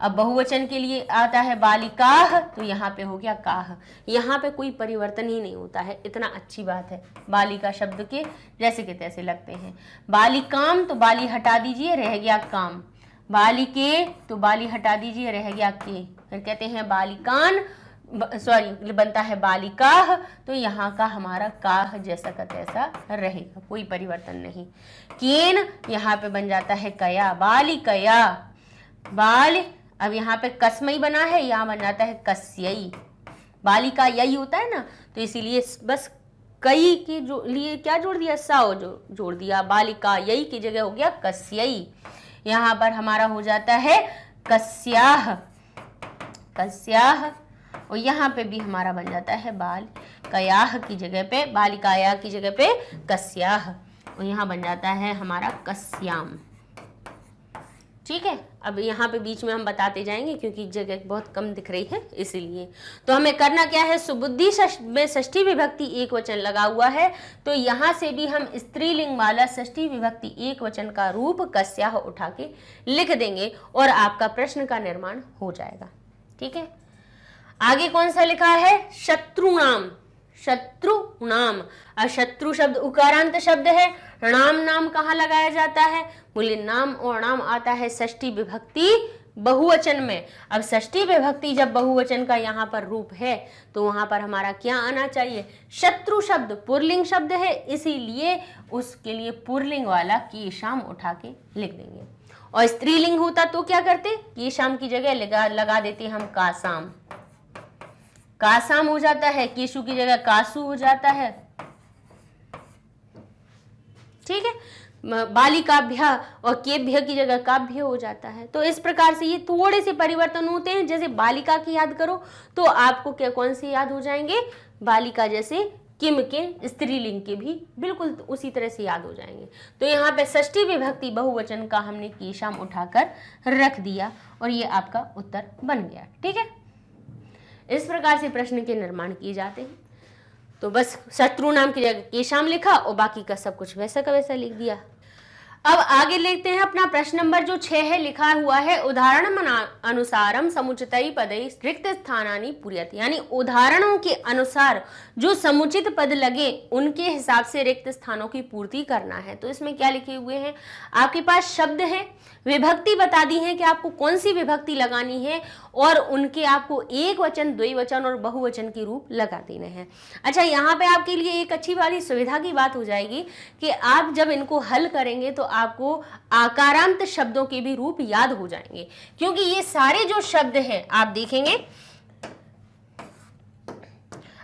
अब बहुवचन के लिए आता है बालिकाह, तो यहाँ पे हो गया काह। यहाँ पे कोई परिवर्तन ही नहीं होता है, इतना अच्छी बात है। बालिका शब्द के जैसे के तैसे लगते हैं। बालिकाम, तो बाली हटा दीजिए, रह गया काम। बालिके, तो बाली हटा दीजिए, रह गया के। फिर कहते हैं बालिकान, सॉरी बनता है बालिकाह, तो यहाँ का हमारा काह जैसा का तैसा रहेगा, कोई परिवर्तन नहीं। केन, यहाँ पे बन जाता है कया, बालिकया। बाल, अब यहाँ पे कसमई बना है, यहाँ बन जाता है कस्यई। बालिका यही होता है ना, तो इसीलिए बस कई के जो लिए क्या जोड़ दिया, साओ जो जोड़ दिया। बालिका यही की जगह हो गया कस्यई। यहाँ पर हमारा हो जाता है कस्याह, कस्याह। और यहाँ पे भी हमारा बन जाता है बाल कयाह की जगह पे, बालिकाया की जगह पे कस्याह, और यहाँ बन जाता है हमारा कस्याम, ठीक है। अब यहाँ पे बीच में हम बताते जाएंगे क्योंकि जगह बहुत कम दिख रही है इसीलिए। तो हमें करना क्या है, सुबुद्धि में षष्ठी विभक्ति एक वचन लगा हुआ है, तो यहाँ से भी हम स्त्रीलिंग वाला षष्ठी विभक्ति एक वचन का रूप कस्याह उठा के लिख देंगे और आपका प्रश्न का निर्माण हो जाएगा, ठीक है। आगे कौन सा लिखा है, शत्रुनाम, शत्रुनाम। और शत्रु शब्द उकारांत शब्द है। नाम, नाम कहाँ लगाया जाता है, बोले नाम और नाम आता है षष्ठी विभक्ति बहुवचन में। अब षष्ठी विभक्ति जब बहुवचन का यहाँ पर रूप है तो वहां पर हमारा क्या आना चाहिए, शत्रु शब्द पुल्लिंग शब्द है, इसीलिए उसके लिए पुल्लिंग वाला केशाम उठा के लिख देंगे। और स्त्रीलिंग होता तो क्या करते, केशाम की जगह लगा देते हम कासाम, कासाम हो जाता है, केशु की जगह कासु हो जाता है, ठीक है। बालिकाभ्य और केभ्य की जगह काभ्य हो जाता है। तो इस प्रकार से ये थोड़े से परिवर्तन होते हैं। जैसे बालिका की याद करो तो आपको क्या कौन से याद हो जाएंगे, बालिका जैसे किम के स्त्रीलिंग के भी बिल्कुल उसी तरह से याद हो जाएंगे। तो यहाँ पे षष्ठी विभक्ति बहुवचन का हमने केशाम उठाकर रख दिया और ये आपका उत्तर बन गया, ठीक है। इस प्रकार से प्रश्न के निर्माण किए जाते हैं। तो बस शत्रु नाम की जगह केशाम लिखा और बाकी का सब कुछ वैसा का वैसा लिख दिया। अब आगे लेते हैं अपना प्रश्न नंबर जो 6 है, लिखा हुआ है उदाहरण अनुसारम समुचितई पदई रिक्त स्थानानि पूर्यते, यानी उदाहरणों के अनुसार जो समुचित पद लगे उनके हिसाब से रिक्त स्थानों की पूर्ति करना है। तो इसमें क्या लिखे हुए हैं, आपके पास शब्द है, विभक्ति बता दी है कि आपको कौन सी विभक्ति लगानी है और उनके आपको एक वचन, द्विवचन और बहुवचन के रूप लगा देने हैं। अच्छा, यहाँ पे आपके लिए एक अच्छी वाली सुविधा की बात हो जाएगी कि आप जब इनको हल करेंगे तो आपको आकारांत शब्दों के भी रूप याद हो जाएंगे, क्योंकि ये सारे जो शब्द हैं आप देखेंगे।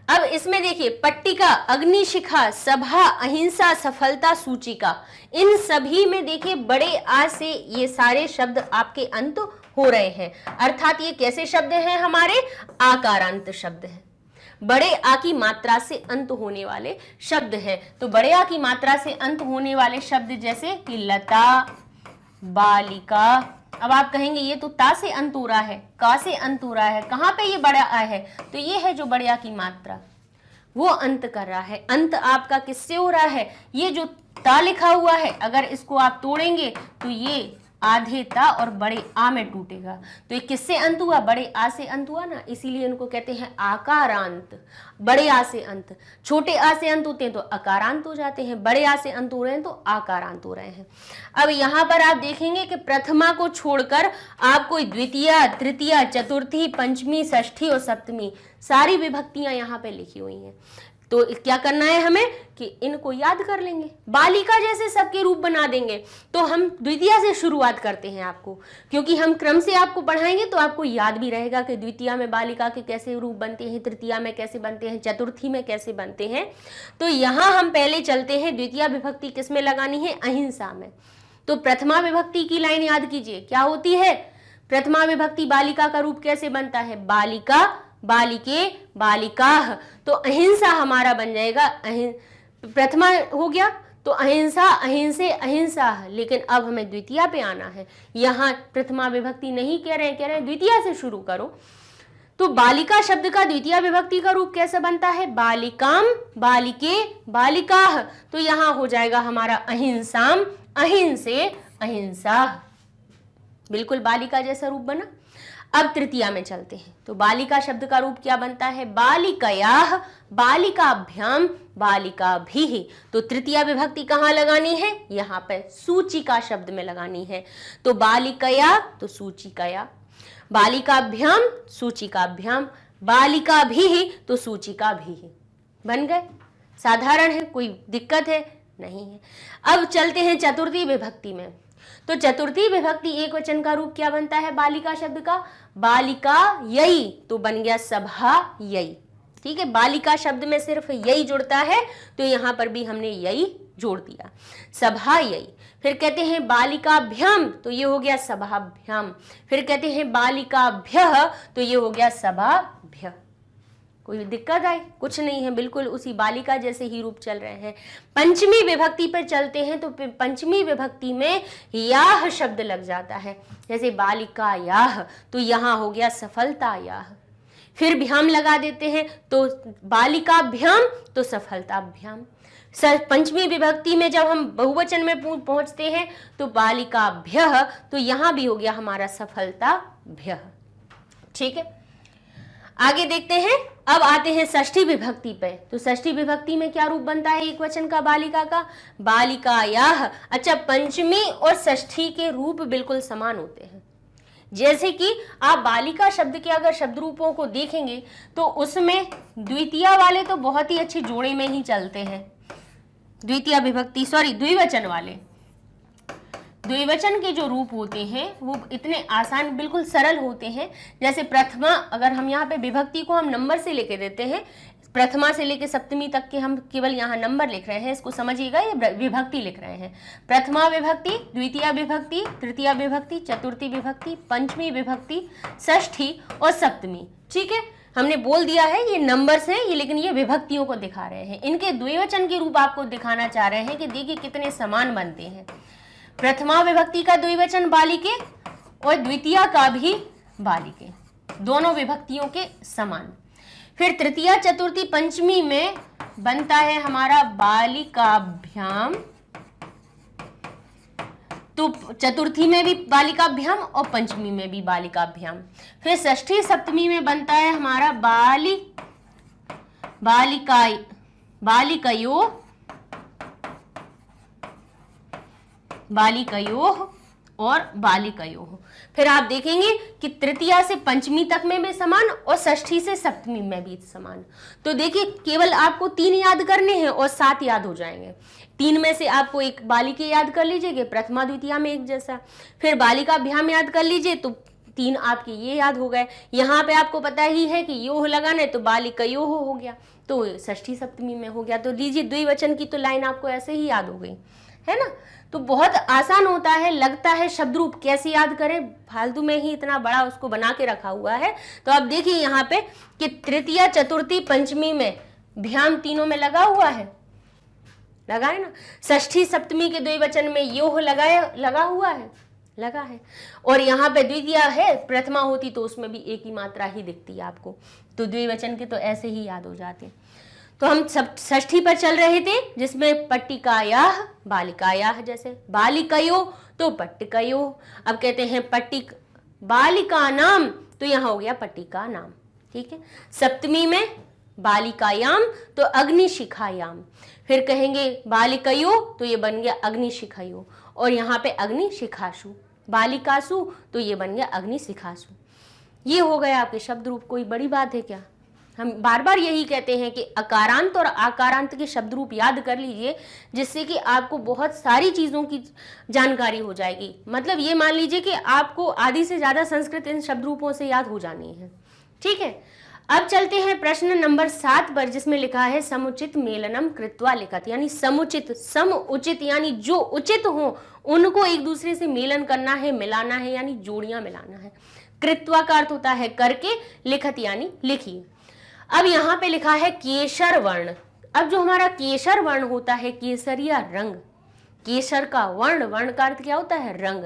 अब इसमें देखिए, पट्टिका, अग्निशिखा, सभा, अहिंसा, सफलता, सूचिका, इन सभी में देखिए बड़े आ से ये सारे शब्द आपके अंत हो रहे हैं, अर्थात ये कैसे शब्द हैं, हमारे आकारांत शब्द हैं, बड़े आ की मात्रा से अंत होने वाले शब्द हैं। तो बड़े आ की मात्रा से अंत होने वाले शब्द जैसे कि लता, बालिका। अब आप कहेंगे ये तो ता से अंत हो रहा है, का से अंत हो रहा है, कहाँ पे ये बड़ा आ है, तो ये है जो बड़े आ की मात्रा, वो अंत कर रहा है। अंत आपका किससे हो रहा है, ये जो ता लिखा हुआ है अगर इसको आप तोड़ेंगे तो ये आधे ता और बड़े आ में टूटेगा। तो ये किससे अंत हुआ? बड़े आ से अंत हुआ ना, इसीलिए इनको कहते हैं आकारांत। बड़े आ से अंत, छोटे आ से अंत होते हैं तो अकारांत हो जाते हैं, बड़े आ से अंत हो रहे हैं तो आकारांत हो रहे हैं। अब यहाँ पर आप देखेंगे कि प्रथमा को छोड़कर आपको द्वितीया, तृतीया, चतुर्थी, पंचमी, षष्ठी और सप्तमी सारी विभक्तियां यहाँ पे लिखी हुई हैं। तो क्या करना है हमें कि इनको याद कर लेंगे, बालिका जैसे सबके रूप बना देंगे। तो हम द्वितीया से शुरुआत करते हैं आपको, क्योंकि हम क्रम से आपको पढ़ाएंगे तो आपको याद भी रहेगा कि द्वितीया में बालिका के कैसे रूप बनते हैं, तृतीया में कैसे बनते हैं, चतुर्थी में कैसे बनते हैं। तो यहाँ हम पहले चलते हैं, द्वितीया विभक्ति किस में लगानी है? अहिंसा में। तो प्रथमा विभक्ति की लाइन याद कीजिए, क्या होती है? प्रथमा विभक्ति बालिका का रूप कैसे बनता है? बालिका, बालिके, बालिकाः। तो अहिंसा हमारा बन जाएगा, प्रथमा हो गया तो अहिंसा, अहिंसे, अहिंसा। लेकिन अब हमें द्वितीया पे आना है, यहाँ प्रथमा विभक्ति नहीं कह रहे हैं द्वितीया से शुरू करो। तो बालिका शब्द का द्वितीया विभक्ति का रूप कैसे बनता है? बालिकाम, बालिके, बालिकाः। तो यहाँ हो जाएगा हमारा अहिंसाम, अहिंसे, अहिंसा। बिल्कुल बालिका जैसा रूप बना। अब तृतीया में चलते हैं, तो बालिका शब्द का रूप क्या बनता है? बालिकयाः, बालिकाभ्याम, बालिकाभिः। तो तृतीया विभक्ति कहाँ लगानी है? यहाँ पे सूचिका शब्द में लगानी है। तो बालिकया तो सूचिकया, बालिकाभ्याम सूचिकाभ्याम, बालिकाभिः तो सूचिकाभिः। बन गए, साधारण है, कोई दिक्कत है? नहीं है। अब चलते हैं चतुर्थी विभक्ति में। तो चतुर्थी विभक्ति एक वचन का रूप क्या बनता है बालिका शब्द का? बालिका यई, तो बन गया सभा यई। ठीक है, बालिका शब्द में सिर्फ यई जुड़ता है, तो यहां पर भी हमने यई जोड़ दिया, सभा यई। फिर कहते हैं बालिकाभ्याम, तो ये हो गया सभाभ्याम। फिर कहते हैं बालिकाभ्यः, तो ये हो गया सभाभ्यः। कोई दिक्कत आई? कुछ नहीं है, बिल्कुल उसी बालिका जैसे ही रूप चल रहे हैं। पंचमी विभक्ति पर चलते हैं, तो पंचमी विभक्ति में याह शब्द लग जाता है, जैसे बालिका याह, तो यहाँ हो गया सफलता याह। फिर भ्याम लगा देते हैं, तो बालिकाभ्याम तो सफलताभ्याम। पंचमी विभक्ति में जब हम बहुवचन में पहुंचते हैं तो बालिकाभ्यः, तो यहाँ भी हो गया हमारा सफलताभ्यः। ठीक है, आगे देखते हैं। अब आते हैं षष्ठी विभक्ति पे। तो षष्ठी विभक्ति में क्या रूप बनता है एक वचन का बालिका का? बालिकायाः। अच्छा, पंचमी और षष्ठी के रूप बिल्कुल समान होते हैं। जैसे कि आप बालिका शब्द के अगर शब्द रूपों को देखेंगे तो उसमें द्वितीया वाले तो बहुत ही अच्छे जोड़े में ही चलते हैं, द्वितीय विभक्ति द्विवचन वाले। द्विवचन के जो रूप होते हैं वो इतने आसान, बिल्कुल सरल होते हैं। जैसे प्रथमा, अगर हम यहाँ पे विभक्ति को हम नंबर से लेके देते हैं, प्रथमा से लेके सप्तमी तक के हम केवल यहाँ नंबर लिख रहे हैं, इसको समझिएगा, ये विभक्ति लिख रहे हैं। प्रथमा विभक्ति, द्वितीय विभक्ति, तृतीय विभक्ति, चतुर्थी विभक्ति, पंचमी विभक्ति, षष्ठी और सप्तमी। ठीक है, हमने बोल दिया है ये नंबर से, ये लेकिन ये विभक्तियों को दिखा रहे हैं। इनके द्विवचन के रूप आपको दिखाना चाह रहे हैं कि देखिए कितने समान बनते हैं। प्रथमा विभक्ति का द्विवचन बालिके और द्वितीय का भी बालिके, दोनों विभक्तियों के समान। फिर तृतीया, चतुर्थी, पंचमी में बनता है हमारा बालिकाभ्याम, तो चतुर्थी में भी बालिकाभ्याम और पंचमी में भी बालिकाभ्याम। फिर षष्ठी, सप्तमी में बनता है हमारा बालिकयोः और बालिकयोः। फिर आप देखेंगे कि तृतीया से पंचमी तक में भी समान और षष्ठी से सप्तमी में भी समान। तो देखिए केवल आपको 3 याद करने हैं और 7 याद हो जाएंगे। 3 में से आपको एक बालिके याद कर लीजिए, प्रथमा द्वितीया में एक जैसा। फिर बालिकाभ्याम याद कर लीजिए, तो 3 आपके ये याद हो गए। यहाँ पे आपको पता ही है कि योह लगाना है, तो बालिकयोः हो गया, तो षष्ठी सप्तमी में हो गया। तो लीजिए द्विवचन की तो लाइन आपको ऐसे ही याद हो गई है ना। तो बहुत आसान होता है, लगता है शब्द रूप कैसे याद करें, फालतू में ही इतना बड़ा उसको बना के रखा हुआ है। तो अब देखिए यहाँ पे कि तृतीया, चतुर्थी, पंचमी में भ्याम तीनों में लगा हुआ है, लगा है ना। षष्ठी सप्तमी के द्विवचन में योह लगा हुआ है, लगा है। और यहाँ पे द्वितीया है, प्रथमा होती तो उसमें भी एक ही मात्रा ही दिखती है आपको। तो द्विवचन के तो ऐसे ही याद हो जाते हैं। तो हम सब षष्ठी पर चल रहे थे, जिसमें पट्टिकायाः बालिकायाः, जैसे बालिकयो तो पट्टिकयो। अब कहते हैं बालिका नाम, तो यहाँ हो गया पट्टिका नाम। ठीक है। सप्तमी में बालिकायाम तो अग्निशिखायाम, फिर कहेंगे बालिकयो तो ये बन गया अग्निशिखयो, और यहाँ पे अग्निशिखासु, बालिकासु तो ये बन गया अग्निशिखासु। ये हो गया आपके शब्द रूप। कोई बड़ी बात है क्या? हम बार बार यही कहते हैं कि अकारांत और आकारांत के शब्द रूप याद कर लीजिए, जिससे कि आपको बहुत सारी चीज़ों की जानकारी हो जाएगी। मतलब ये मान लीजिए कि आपको आधी से ज़्यादा संस्कृत इन शब्द रूपों से याद हो जानी है। ठीक है। अब चलते हैं प्रश्न नंबर 7 पर, जिसमें लिखा है समुचित मेलनम कृत्वा लिखत, यानी समुचित, सम उचित यानी जो उचित हो उनको एक दूसरे से मेलन करना है, मिलाना है, यानी जोड़ियां मिलाना है। कृत्वा का अर्थ होता है करके, लिखत यानी लिखिए। अब यहाँ पे लिखा है केसर वर्ण। अब जो हमारा केसर वर्ण होता है, केसरिया रंग, केसर का वर्ण, वर्ण का अर्थ क्या होता है? रंग।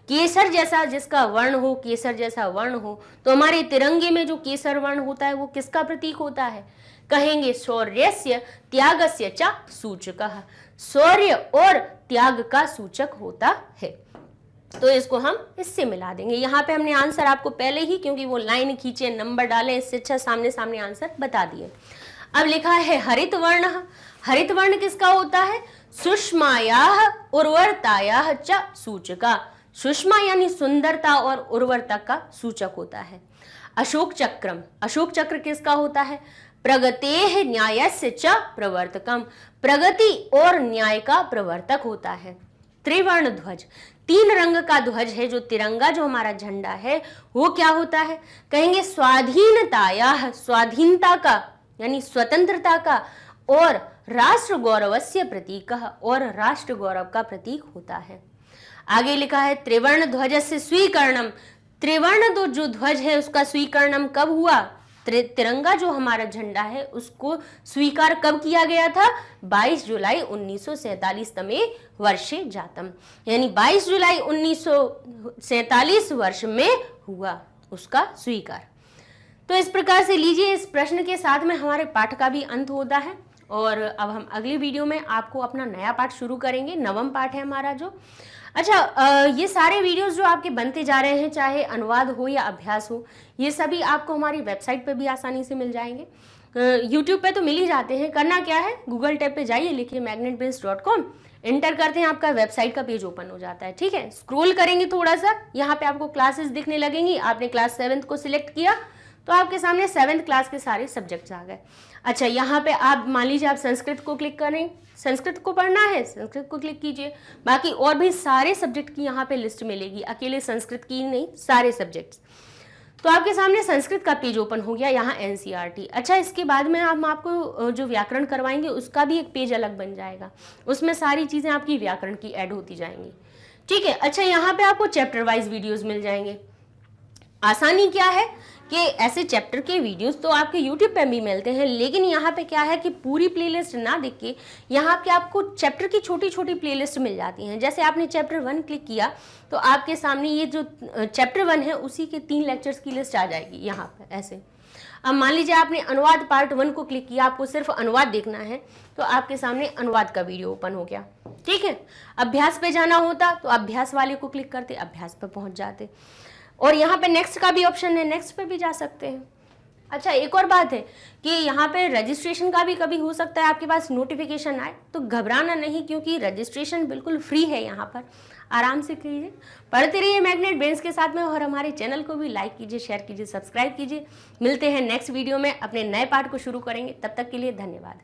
केसर जैसा जिसका वर्ण हो, केसर जैसा वर्ण हो, तो हमारे तिरंगे में जो केसर वर्ण होता है वो किसका प्रतीक होता है? कहेंगे शौर्यस्य त्यागस्य च सूचकः, शौर्य और त्याग का सूचक होता है। तो इसको हम इससे मिला देंगे। यहाँ पे हमने आंसर आपको पहले ही, क्योंकि वो लाइन खींचे, नंबर डाले, इससे अच्छा सामने सामने आंसर बता दिए। अब लिखा है हरित वर्ण। हरित वर्ण किसका होता है? सुषमायाः उर्वरतायाः च सूचका। सुषमा यानी सुंदरता और उर्वरता का सूचक होता है। अशोक चक्रम, अशोक चक्र किसका होता है? प्रगतेः न्यायस्य च प्रवर्तकम, प्रगति और न्याय का प्रवर्तक होता है। त्रिवर्ण ध्वज, 3 रंग का ध्वज है जो तिरंगा, जो हमारा झंडा है, वो क्या होता है? कहेंगे स्वाधीनतायाः, स्वाधीनता का यानी स्वतंत्रता का, और राष्ट्र गौरवस्य प्रतीकः, और राष्ट्र गौरव का प्रतीक होता है। आगे लिखा है त्रिवर्ण ध्वजस्य स्वीकरणम। त्रिवर्ण जो ध्वज है उसका स्वीकरणम कब हुआ? तिरंगा जो हमारा झंडा है उसको स्वीकार कब किया गया था? 22 जुलाई 1947 तमे वर्षे जातम, यानी 22 जुलाई 1947 वर्ष में हुआ उसका स्वीकार। तो इस प्रकार से लीजिए, इस प्रश्न के साथ में हमारे पाठ का भी अंत होता है, और अब हम अगली वीडियो में आपको अपना नया पाठ शुरू करेंगे। 9वां पाठ है हमारा जो। अच्छा, ये सारे वीडियोस जो आपके बनते जा रहे हैं, चाहे अनुवाद हो या अभ्यास हो, ये सभी आपको हमारी वेबसाइट पे भी आसानी से मिल जाएंगे। यूट्यूब पे तो मिल ही जाते हैं। करना क्या है, गूगल टैब पे जाइए, लिखिए magnetbase.com, एंटर करते हैं, आपका वेबसाइट का पेज ओपन हो जाता है। ठीक है। स्क्रॉल करेंगे थोड़ा सा, यहाँ पे आपको क्लासेस दिखने लगेंगी। आपने क्लास 7th को सिलेक्ट किया तो आपके सामने 7th क्लास के सारे सब्जेक्ट्स आ गए। अच्छा, यहाँ पे आप मान लीजिए आप संस्कृत को क्लिक करें, संस्कृत को पढ़ना है, संस्कृत को क्लिक कीजिए। बाकी और भी सारे सब्जेक्ट की यहाँ पे लिस्ट मिलेगी, अकेले संस्कृत की नहीं, सारे सब्जेक्ट्स। तो आपके सामने संस्कृत का पेज ओपन हो गया, यहाँ NCERT। अच्छा, इसके बाद में हम आपको जो व्याकरण करवाएंगे उसका भी एक पेज अलग बन जाएगा, उसमें सारी चीज़ें आपकी व्याकरण की ऐड होती जाएंगी। ठीक है। अच्छा, यहाँ पे आपको चैप्टर वाइज वीडियोज मिल जाएंगे। आसानी क्या है कि ऐसे चैप्टर के वीडियोस तो आपके YouTube पे भी मिलते हैं, लेकिन यहाँ पे क्या है कि पूरी प्लेलिस्ट ना देख के यहाँ पे आपको चैप्टर की छोटी छोटी प्लेलिस्ट मिल जाती हैं। जैसे आपने चैप्टर 1 क्लिक किया तो आपके सामने ये जो चैप्टर 1 है उसी के 3 लेक्चर्स की लिस्ट आ जाएगी यहाँ पे ऐसे। अब मान लीजिए आपने अनुवाद पार्ट 1 को क्लिक किया, आपको सिर्फ अनुवाद देखना है, तो आपके सामने अनुवाद का वीडियो ओपन हो गया। ठीक है। अभ्यास पे जाना होता तो अभ्यास वाले को क्लिक करते, अभ्यास पे पहुँच जाते, और यहाँ पे नेक्स्ट का भी ऑप्शन है, नेक्स्ट पे भी जा सकते हैं। अच्छा, एक और बात है कि यहाँ पे रजिस्ट्रेशन का भी कभी हो सकता है आपके पास नोटिफिकेशन आए, तो घबराना नहीं, क्योंकि रजिस्ट्रेशन बिल्कुल फ्री है। यहाँ पर आराम से कीजिए, पढ़ते रहिए मैग्नेट बेंस के साथ में, और हमारे चैनल को भी लाइक कीजिए, शेयर कीजिए, सब्सक्राइब कीजिए। मिलते हैं नेक्स्ट वीडियो में, अपने नए पाठ को शुरू करेंगे। तब तक के लिए धन्यवाद।